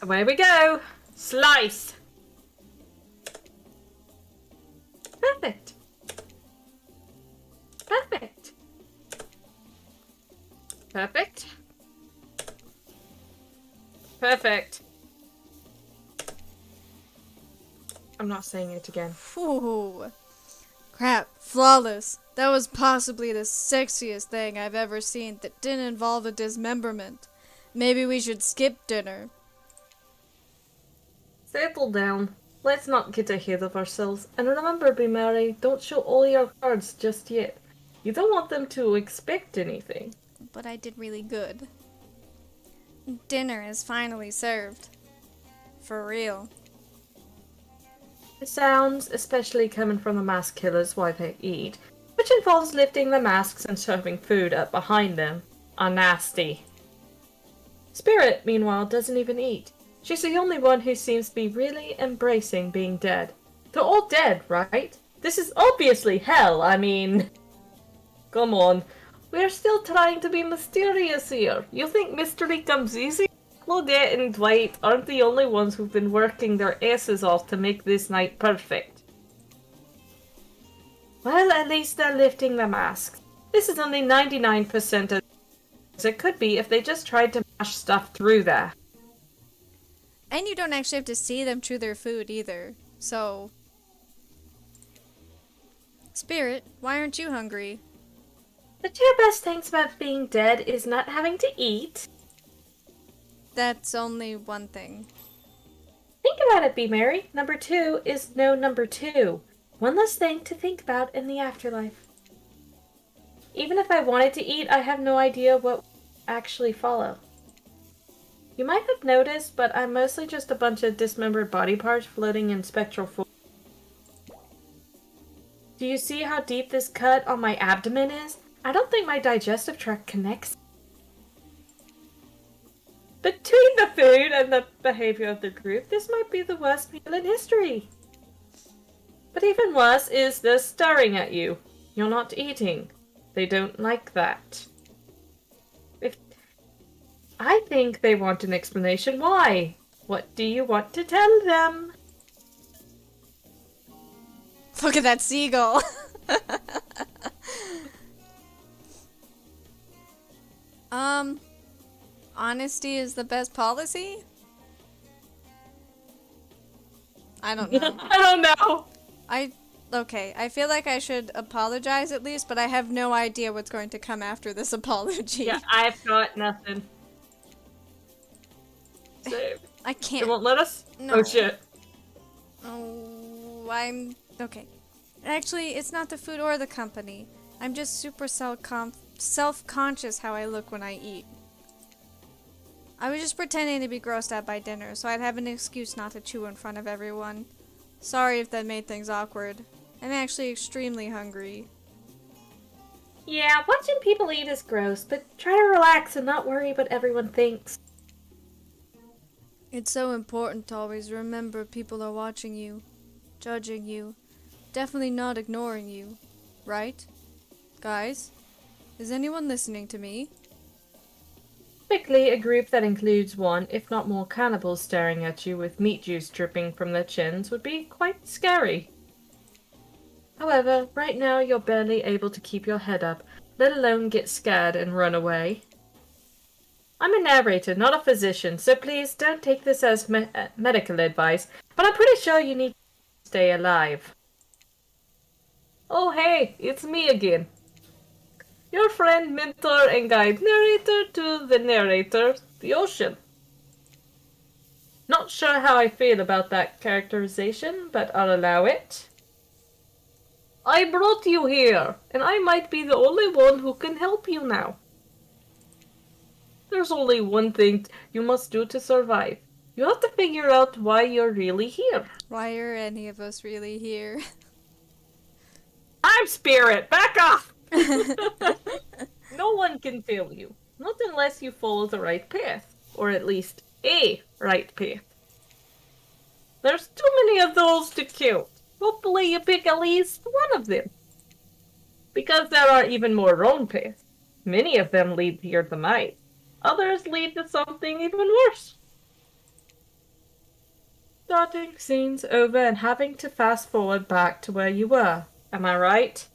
Away we go. Slice. Perfect. Perfect. Perfect. Perfect. I'm not saying it again. Ooh. Crap. Flawless. That was possibly the sexiest thing I've ever seen that didn't involve a dismemberment. Maybe we should skip dinner. Settle down. Let's not get ahead of ourselves. And remember, Be Merry, don't show all your cards just yet. You don't want them to expect anything. But I did really good. Dinner is finally served. For real. The sounds, especially coming from the mask killers while they eat, which involves lifting the masks and shoving food up behind them, are nasty. Spirit, meanwhile, doesn't even eat. She's the only one who seems to be really embracing being dead. They're all dead, right? This is obviously hell, I mean... Come on. We're still trying to be mysterious here. You think mystery comes easy? Claudette and Dwight aren't the only ones who've been working their asses off to make this night perfect. Well, at least they're lifting the masks. This is only 99% as it could be if they just tried to mash stuff through there. And you don't actually have to see them chew their food either. So... Spirit, why aren't you hungry? The 2 best things about being dead is not having to eat. That's only one thing. Think about it, Be Merry. Number 2 is no number 2. One less thing to think about in the afterlife. Even if I wanted to eat, I have no idea what would actually follow. You might have noticed, but I'm mostly just a bunch of dismembered body parts floating in spectral form. Do you see how deep this cut on my abdomen is? I don't think my digestive tract connects. Between the food and the behavior of the group, this might be the worst meal in history. But even worse is the staring at you. You're not eating. They don't like that. I think they want an explanation why. What do you want to tell them? Look at that seagull. Honesty is the best policy? I don't know. I don't know. Okay, I feel like I should apologize at least, but I have no idea what's going to come after this apology. Yeah, I've got nothing. So, I it can't. won't let us? No. Oh shit. Oh, I'm... Okay. Actually, it's not the food or the company. I'm just super self-conscious how I look when I eat. I was just pretending to be grossed out by dinner, so I'd have an excuse not to chew in front of everyone. Sorry if that made things awkward. I'm actually extremely hungry. Yeah, watching people eat is gross, but try to relax and not worry what everyone thinks. It's so important to always remember people are watching you, judging you, definitely not ignoring you, right? Guys, is anyone listening to me? Typically, a group that includes one, if not more cannibals staring at you with meat juice dripping from their chins would be quite scary. However, right now you're barely able to keep your head up, let alone get scared and run away. I'm a narrator, not a physician, so please don't take this as medical advice, but I'm pretty sure you need to stay alive. Oh hey, it's me again. Your friend, mentor, and guide narrator to the narrator, the ocean. Not sure how I feel about that characterization, but I'll allow it. I brought you here, and I might be the only one who can help you now. There's only one thing you must do to survive. You have to figure out why you're really here. Why are any of us really here? I'm Spirit! Back off! No one can tell you. Not unless you follow the right path. Or at least a right path. There's too many of those to count. Hopefully you pick at least one of them. Because there are even more wrong paths. Many of them lead to your demise. Others lead to something even worse. Starting scenes over and having to fast forward back to where you were. Am I right?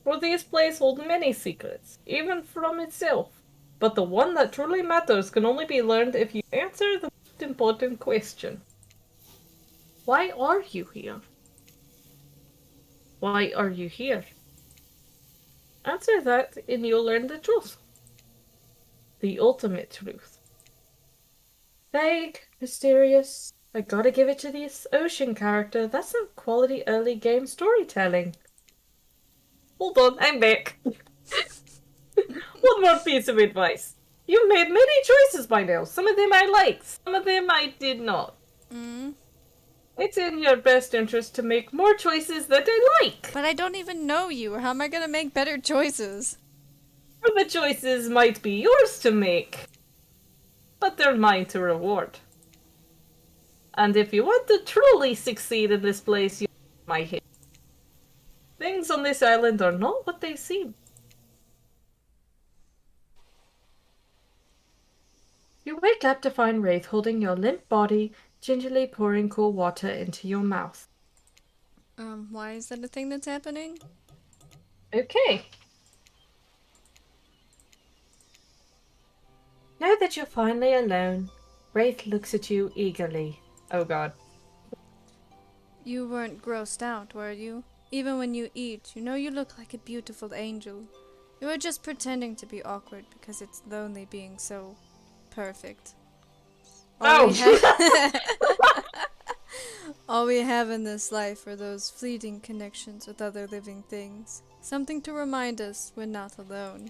For these plays hold many secrets, even from itself. But the one that truly matters can only be learned if you answer the most important question. Why are you here? Why are you here? Answer that and you'll learn the truth. The ultimate truth. Vague, mysterious. I gotta give it to this Ocean character. That's some quality early game storytelling. Hold on, I'm back. One more piece of advice. You've made many choices by now. Some of them I liked, some of them I did not. It's in your best interest to make more choices that I like. But I don't even know you. How am I gonna make better choices? Or the choices might be yours to make, but they're mine to reward. And if you want to truly succeed in this place, you my hit. Things on this island are not what they seem. You wake up to find Wraith holding your limp body, gingerly pouring cool water into your mouth. Why is that a thing that's happening? Okay. Now that you're finally alone, Wraith looks at you eagerly. Oh god. You weren't grossed out, were you? Even when you eat, you know you look like a beautiful angel. You were just pretending to be awkward because it's lonely being so perfect. All we have in this life are those fleeting connections with other living things. Something to remind us we're not alone.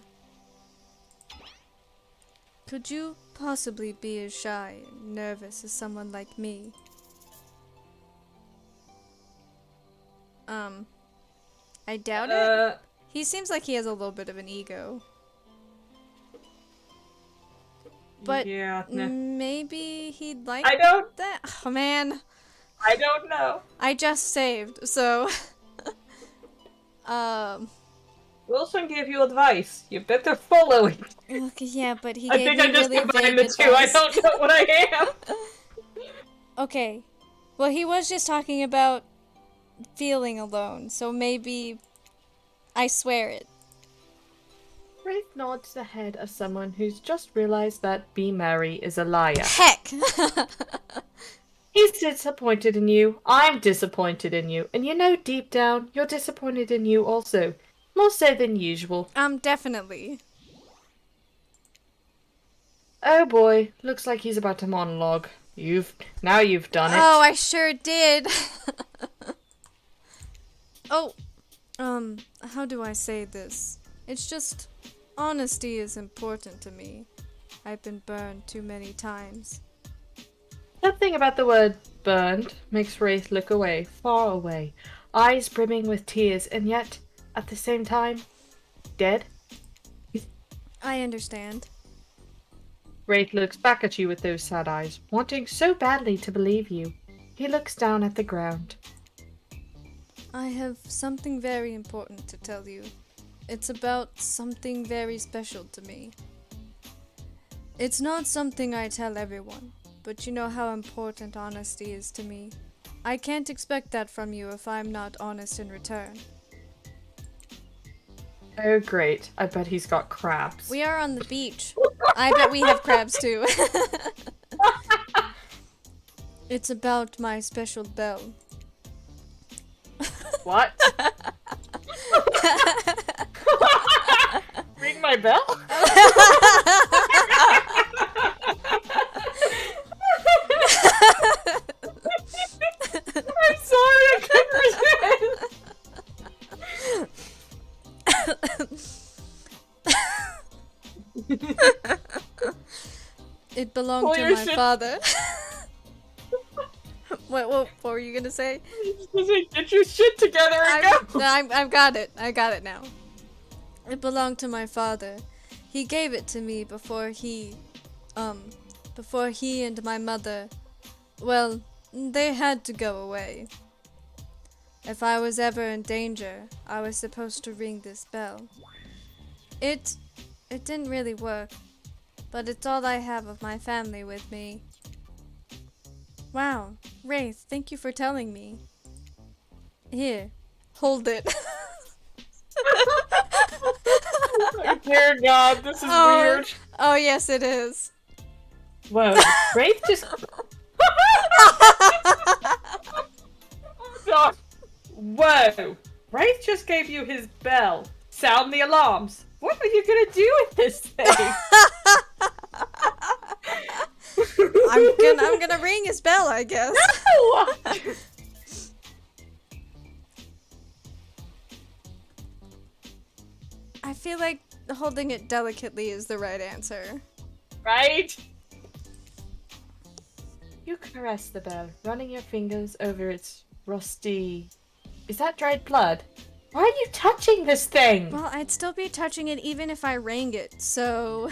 Could you possibly be as shy and nervous as someone like me? I doubt it. He seems like he has a little bit of an ego. But yeah, nah. maybe he'd like I don't that. Oh man. I don't know. I just saved, so Wilson gave you advice. You better follow it. okay, yeah, but he I gave think me I just really combined vague the two. I advice. don't know what I am. Okay. Well, he was just talking about feeling alone, so maybe I swear it. Wraith nods the head of someone who's just realized that Be Merry is a liar. Heck! He's disappointed in you. I'm disappointed in you. And you know deep down, you're disappointed in you also. More so than usual. Definitely. Oh boy, looks like he's about to monologue. Now you've done it. Oh, I sure did. Oh, how do I say this? It's just, honesty is important to me. I've been burned too many times. Something about the word burned makes Wraith look away, far away, eyes brimming with tears, and yet, at the same time, dead. I understand. Wraith looks back at you with those sad eyes, wanting so badly to believe you. He looks down at the ground. I have something very important to tell you. It's about something very special to me. It's not something I tell everyone, but you know how important honesty is to me. I can't expect that from you if I'm not honest in return. Oh great, I bet he's got crabs. We are on the beach. I bet we have crabs too. It's about my special bell. What? Ring my bell? I'm sorry, I couldn't resist. It belonged Pull to your my shit. father. What were you gonna say? Get your shit together and go. I've got it. I got it now. It belonged to my father. He gave it to me before he and my mother, well, they had to go away. If I was ever in danger, I was supposed to ring this bell. It didn't really work, but it's all I have of my family with me. Wow, Wraith, thank you for telling me. Here, hold it. Dear God, this is weird. Oh, yes, it is. Whoa, Wraith just. God. Whoa, Wraith just gave you his bell. Sound the alarms. What are you gonna do with this thing? I'm gonna ring his bell, I guess. No! I feel like holding it delicately is the right answer. Right? You caress the bell, running your fingers over its rusty... Is that dried blood? Why are you touching this thing? Well, I'd still be touching it even if I rang it, so...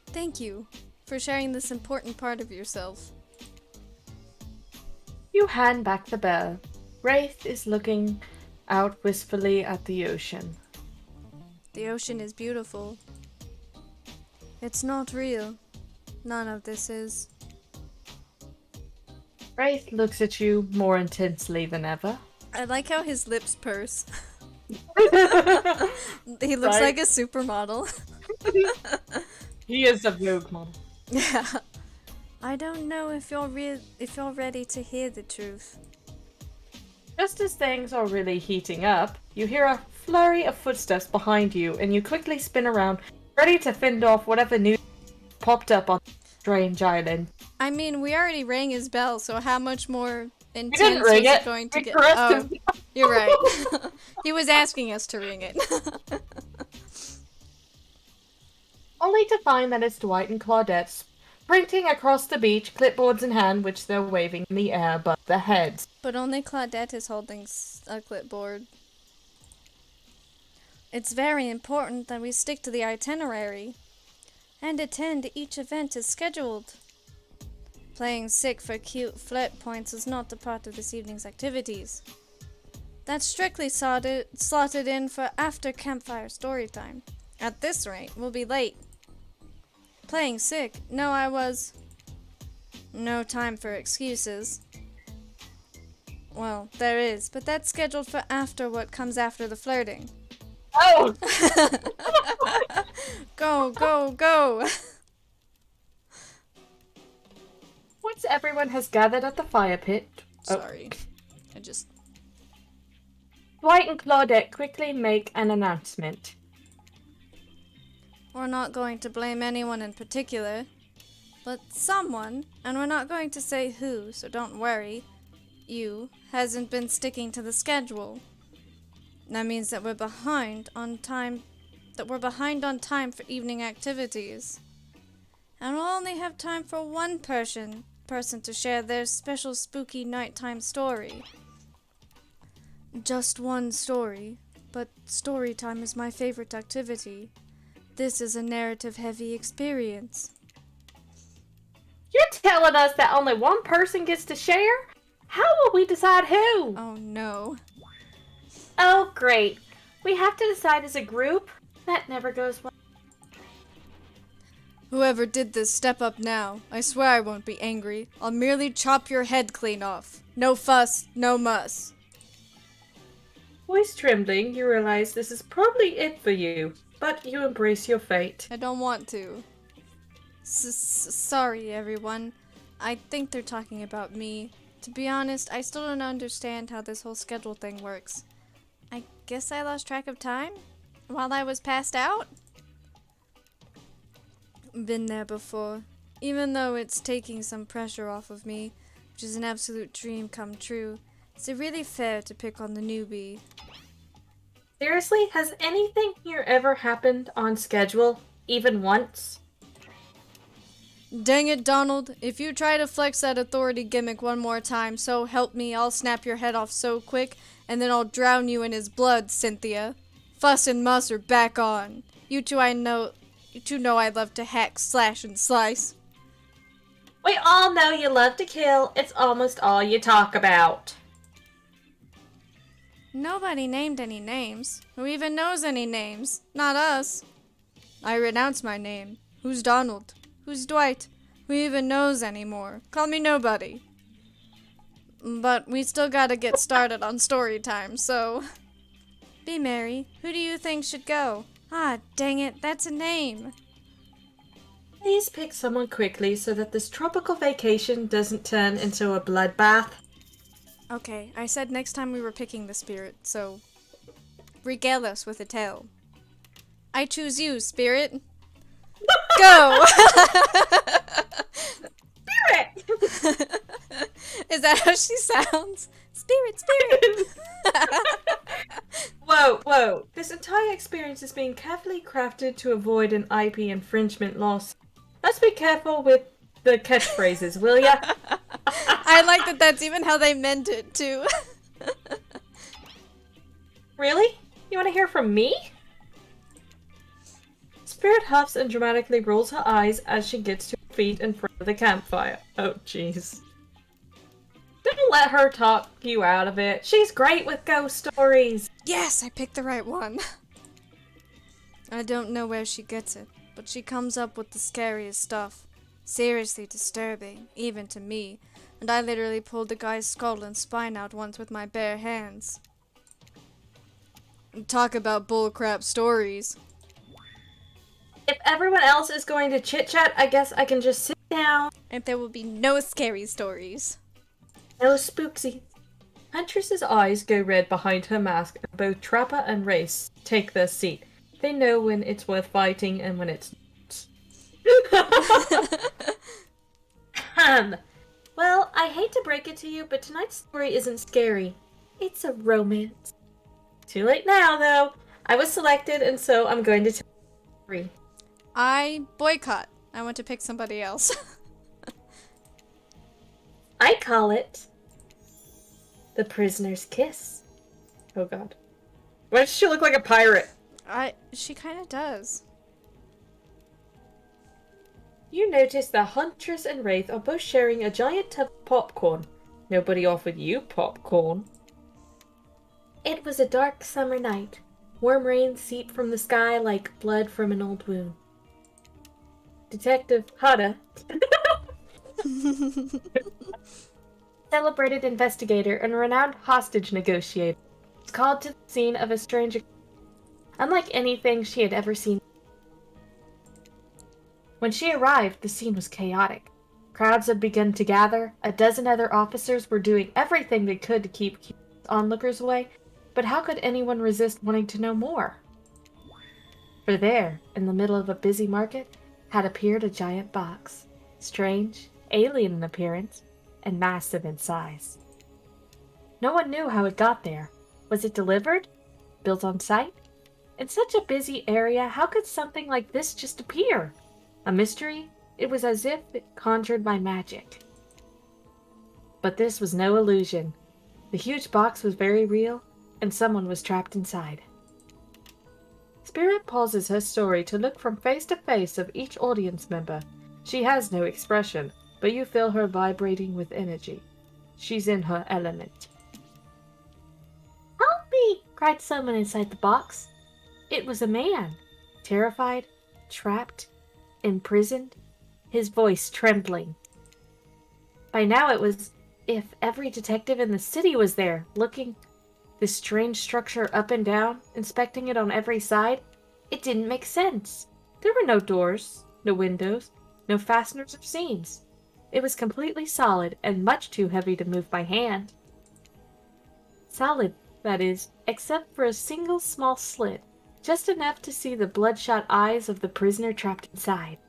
Thank you for sharing this important part of yourself. You hand back the bell. Wraith is looking out wistfully at the ocean. The ocean is beautiful. It's not real. None of this is. Wraith looks at you more intensely than ever. I like how his lips purse. He He looks like a supermodel. He is a Vogue model. Yeah. I don't know if you're ready to hear the truth. Just as things are really heating up, you hear a flurry of footsteps behind you, and you quickly spin around, ready to fend off whatever news popped up on the strange island. I mean, we already rang his bell, so how much more We intense didn't is ring it it. going to We get? caressed Oh, him. you're right. He was asking us to ring it. Only to find that it's Dwight and Claudette sprinting across the beach, clipboards in hand, which they're waving in the air above their heads. But only Claudette is holding a clipboard. It's very important that we stick to the itinerary and attend each event as scheduled. Playing sick for cute flirt points is not a part of this evening's activities. That's strictly slotted in for after campfire story time. At this rate, we'll be late. Playing sick? No, I was. No time for excuses. Well, there is, but that's scheduled for after what comes after the flirting. Oh! Go, go, go! Once everyone has gathered at the fire pit, Sorry. I just... Dwight and Claudette quickly make an announcement. We're not going to blame anyone in particular, but someone, and we're not going to say who, so don't worry, hasn't been sticking to the schedule. That means that we're behind on time for evening activities. And we'll only have time for one person to share their special spooky nighttime story. Just one story, but story time is my favorite activity. This is a narrative-heavy experience. You're telling us that only one person gets to share? How will we decide who? Oh no. Oh, great. We have to decide as a group? That never goes well. Whoever did this, step up now. I swear I won't be angry. I'll merely chop your head clean off. No fuss, no muss. Voice trembling, you realize this is probably it for you, but you embrace your fate. I don't want to. Sorry, everyone. I think they're talking about me. To be honest, I still don't understand how this whole schedule thing works. I guess I lost track of time while I was passed out? Been there before. Even though it's taking some pressure off of me, which is an absolute dream come true, is it really fair to pick on the newbie? Seriously, has anything here ever happened on schedule? Even once? Dang it, Donald. If you try to flex that authority gimmick one more time, so help me, I'll snap your head off so quick, and then I'll drown you in his blood, Cynthia. Fuss and muss are back on. You two know I love to hack, slash, and slice. We all know you love to kill. It's almost all you talk about. Nobody named any names. Who even knows any names? Not us. I renounce my name. Who's Donald? Who's Dwight? Who even knows anymore? Call me nobody. But we still gotta get started on story time, so... Be merry. Who do you think should go? Ah, dang it, that's a name. Please pick someone quickly so that this tropical vacation doesn't turn into a bloodbath. Okay, I said next time we were picking the spirit, so... Regale us with a tale. I choose you, spirit. Go! Spirit! Is that how she sounds? Spirit, spirit! Whoa. This entire experience is being carefully crafted to avoid an IP infringement loss. Let's be careful with the catchphrases, will ya? I like that that's even how they meant it, too. Really? You want to hear from me? Spirit huffs and dramatically rolls her eyes as she gets to her feet in front of the campfire. Oh, jeez. Don't let her talk you out of it. She's great with ghost stories. Yes, I picked the right one. I don't know where she gets it, but she comes up with the scariest stuff. Seriously disturbing, even to me. And I literally pulled the guy's skull and spine out once with my bare hands. Talk about bullcrap stories. If everyone else is going to chit-chat, I guess I can just sit down. And there will be no scary stories. No spooksy. Huntress's eyes go red behind her mask, and both Trapper and Race take their seat. They know when it's worth fighting and when it's not. Well, I hate to break it to you, but tonight's story isn't scary. It's a romance. Too late now, though. I was selected, and so I'm going to tell you. I boycott. I want to pick somebody else. I call it The Prisoner's Kiss. Oh god. Why does she look like a pirate? She kind of does. You notice that Huntress and Wraith are both sharing a giant tub of popcorn. Nobody offered you popcorn. It was a dark summer night. Warm rain seeped from the sky like blood from an old wound. Detective Hada, celebrated investigator and renowned hostage negotiator, was called to the scene of a strange, unlike anything she had ever seen. When she arrived, the scene was chaotic. Crowds had begun to gather. A dozen other officers were doing everything they could to keep onlookers away, but how could anyone resist wanting to know more? For there, in the middle of a busy market, had appeared a giant box, strange, alien in appearance, and massive in size. No one knew how it got there. Was it delivered? Built on site? In such a busy area, how could something like this just appear? A mystery? It was as if it conjured by magic. But this was no illusion. The huge box was very real, and someone was trapped inside. Spirit pauses her story to look from face to face of each audience member. She has no expression, but you feel her vibrating with energy. She's in her element. "Help me!" cried someone inside the box. It was a man, terrified, trapped, imprisoned, his voice trembling. By now it was if every detective in the city was there, looking this strange structure up and down, inspecting it on every side. It didn't make sense. There were no doors, no windows, no fasteners or seams. It was completely solid and much too heavy to move by hand. Solid, that is, except for a single small slit, just enough to see the bloodshot eyes of the prisoner trapped inside.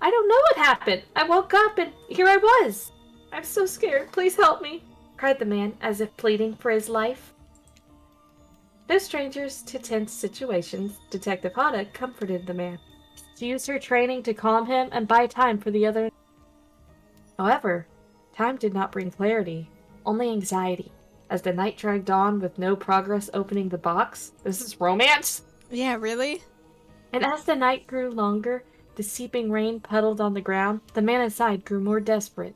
I don't know what happened. I woke up and here I was. I'm so scared. Please help me, cried the man as if pleading for his life. No strangers to tense situations, Detective Hada comforted the man. She used her training to calm him and buy time for the other. However, time did not bring clarity, only anxiety. As the night dragged on with no progress opening the box. This is romance? Yeah, really? And as the night grew longer, the seeping rain puddled on the ground, the man inside grew more desperate,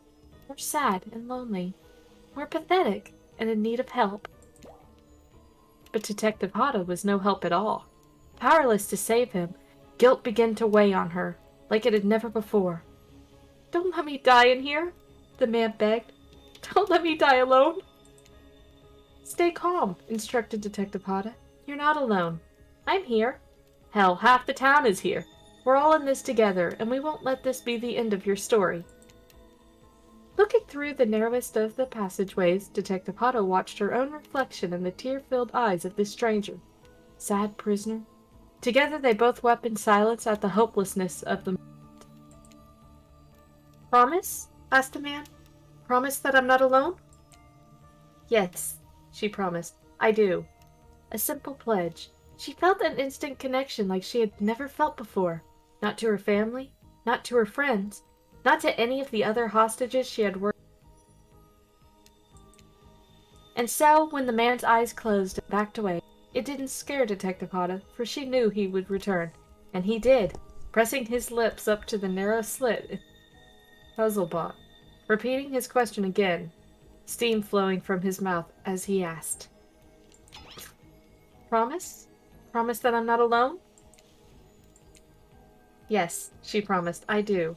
more sad and lonely, more pathetic and in need of help. But Detective Hada was no help at all. Powerless to save him, guilt began to weigh on her, like it had never before. "Don't let me die in here," the man begged. "Don't let me die alone." "Stay calm," instructed Detective Hada. "You're not alone. I'm here. Hell, half the town is here. We're all in this together, and we won't let this be the end of your story." Looking through the narrowest of the passageways, Detective Hada watched her own reflection in the tear-filled eyes of this stranger. Sad prisoner. Together they both wept in silence at the hopelessness of the moment. "Promise?" asked the man. "Promise that I'm not alone?" "Yes," she promised. "I do." A simple pledge. She felt an instant connection like she had never felt before. Not to her family, not to her friends, not to any of the other hostages she had worked. And so, when the man's eyes closed and backed away, it didn't scare Detective Hada, for she knew he would return. And he did, pressing his lips up to the narrow slit in the puzzle box, repeating his question again, steam flowing from his mouth as he asked. "Promise? Promise that I'm not alone?" "Yes," she promised, "I do."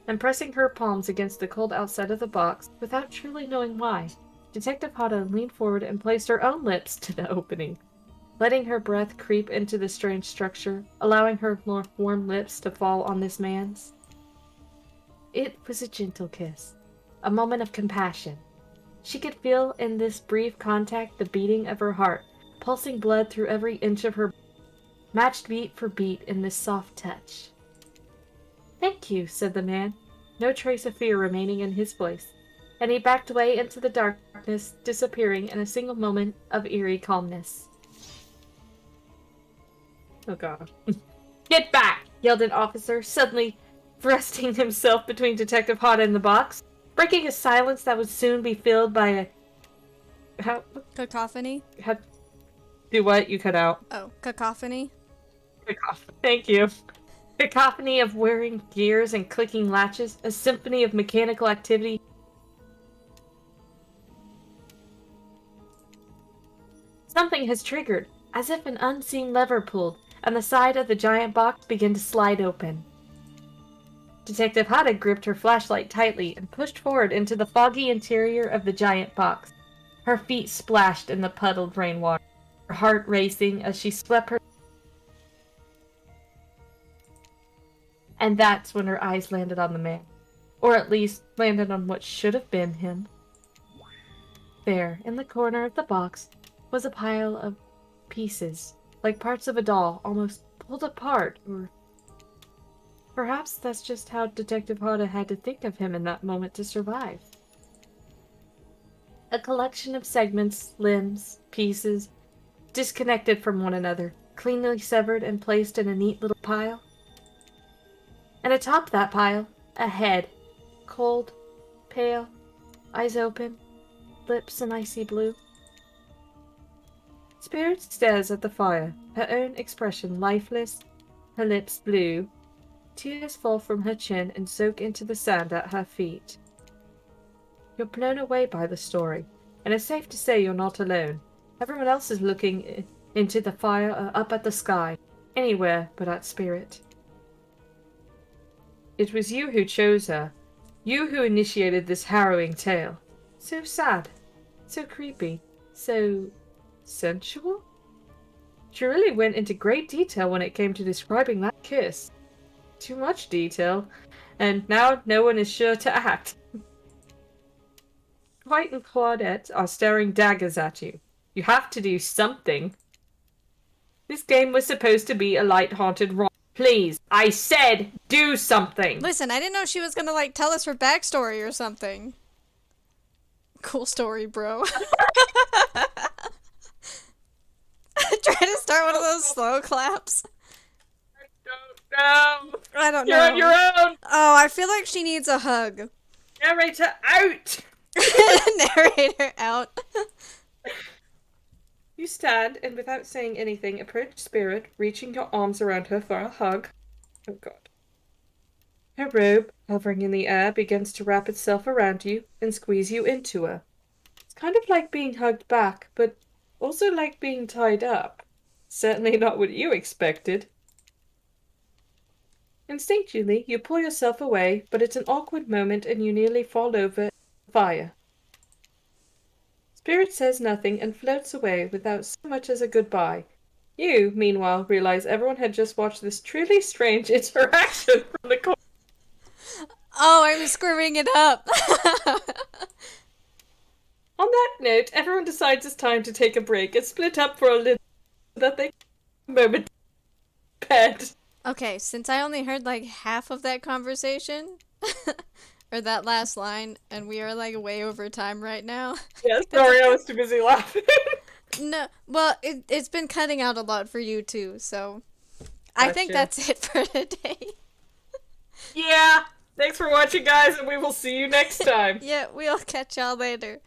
And pressing her palms against the cold outside of the box, without truly knowing why, Detective Hada leaned forward and placed her own lips to the opening, letting her breath creep into the strange structure, allowing her more warm lips to fall on this man's. It was a gentle kiss, a moment of compassion. She could feel in this brief contact the beating of her heart, pulsing blood through every inch of her body, matched beat for beat in this soft touch. "Thank you," said the man, no trace of fear remaining in his voice, and he backed away into the darkness, disappearing in a single moment of eerie calmness. "Oh God." "Get back!" yelled an officer, suddenly thrusting himself between Detective Hada and the box, breaking a silence that would soon be filled by a... Cacophony? Do what? You cut out. Oh, cacophony? Cacophony. Thank you. Cacophony of whirring gears and clicking latches, a symphony of mechanical activity. Something has triggered, as if an unseen lever pulled, and the side of the giant box began to slide open. Detective Hada gripped her flashlight tightly and pushed forward into the foggy interior of the giant box. Her feet splashed in the puddled rainwater, her heart racing as she swept her. And that's when her eyes landed on the man. Or at least, landed on what should have been him. There, in the corner of the box, was a pile of pieces, like parts of a doll, almost pulled apart, or... Perhaps that's just how Detective Hada had to think of him in that moment to survive. A collection of segments, limbs, pieces, disconnected from one another, cleanly severed and placed in a neat little pile. And atop that pile, a head, cold, pale, eyes open, lips an icy blue. Spirit stares at the fire, her own expression lifeless, her lips blue. Tears fall from her chin and soak into the sand at her feet. You're blown away by the story, and it's safe to say you're not alone. Everyone else is looking into the fire or up at the sky, anywhere but at Spirit. It was you who chose her. You who initiated this harrowing tale. So sad. So creepy. So... sensual? She really went into great detail when it came to describing that kiss. Too much detail, and now no one is sure to act. White and Claudette are staring daggers at you. You have to do something. This game was supposed to be a light-hearted romp. Please, I said do something! Listen, I didn't know she was gonna, like, tell us her backstory or something. Cool story, bro. Try to start one of those slow claps. No! I don't know. You're on your own! Oh, I feel like she needs a hug. Narrator out! Narrator out. You stand, and without saying anything, approach Spirit, reaching your arms around her for a hug. Oh God. Her robe, hovering in the air, begins to wrap itself around you and squeeze you into her. It's kind of like being hugged back, but also like being tied up. Certainly not what you expected. Instinctually, you pull yourself away, but it's an awkward moment and you nearly fall over in the fire. Spirit says nothing and floats away without so much as a goodbye. You, meanwhile, realize everyone had just watched this truly strange interaction from the corner. Oh, I'm screwing it up. On that note, everyone decides it's time to take a break and split up for a little so that they can have a moment to bed. Okay, since I only heard like half of that conversation, or that last line, and we are like way over time right now. Yeah, sorry, I was too busy laughing. No, well, it's been cutting out a lot for you too, so I think Gotcha. that's it for today. Yeah, thanks for watching, guys, and we will see you next time. Yeah, we'll catch y'all later.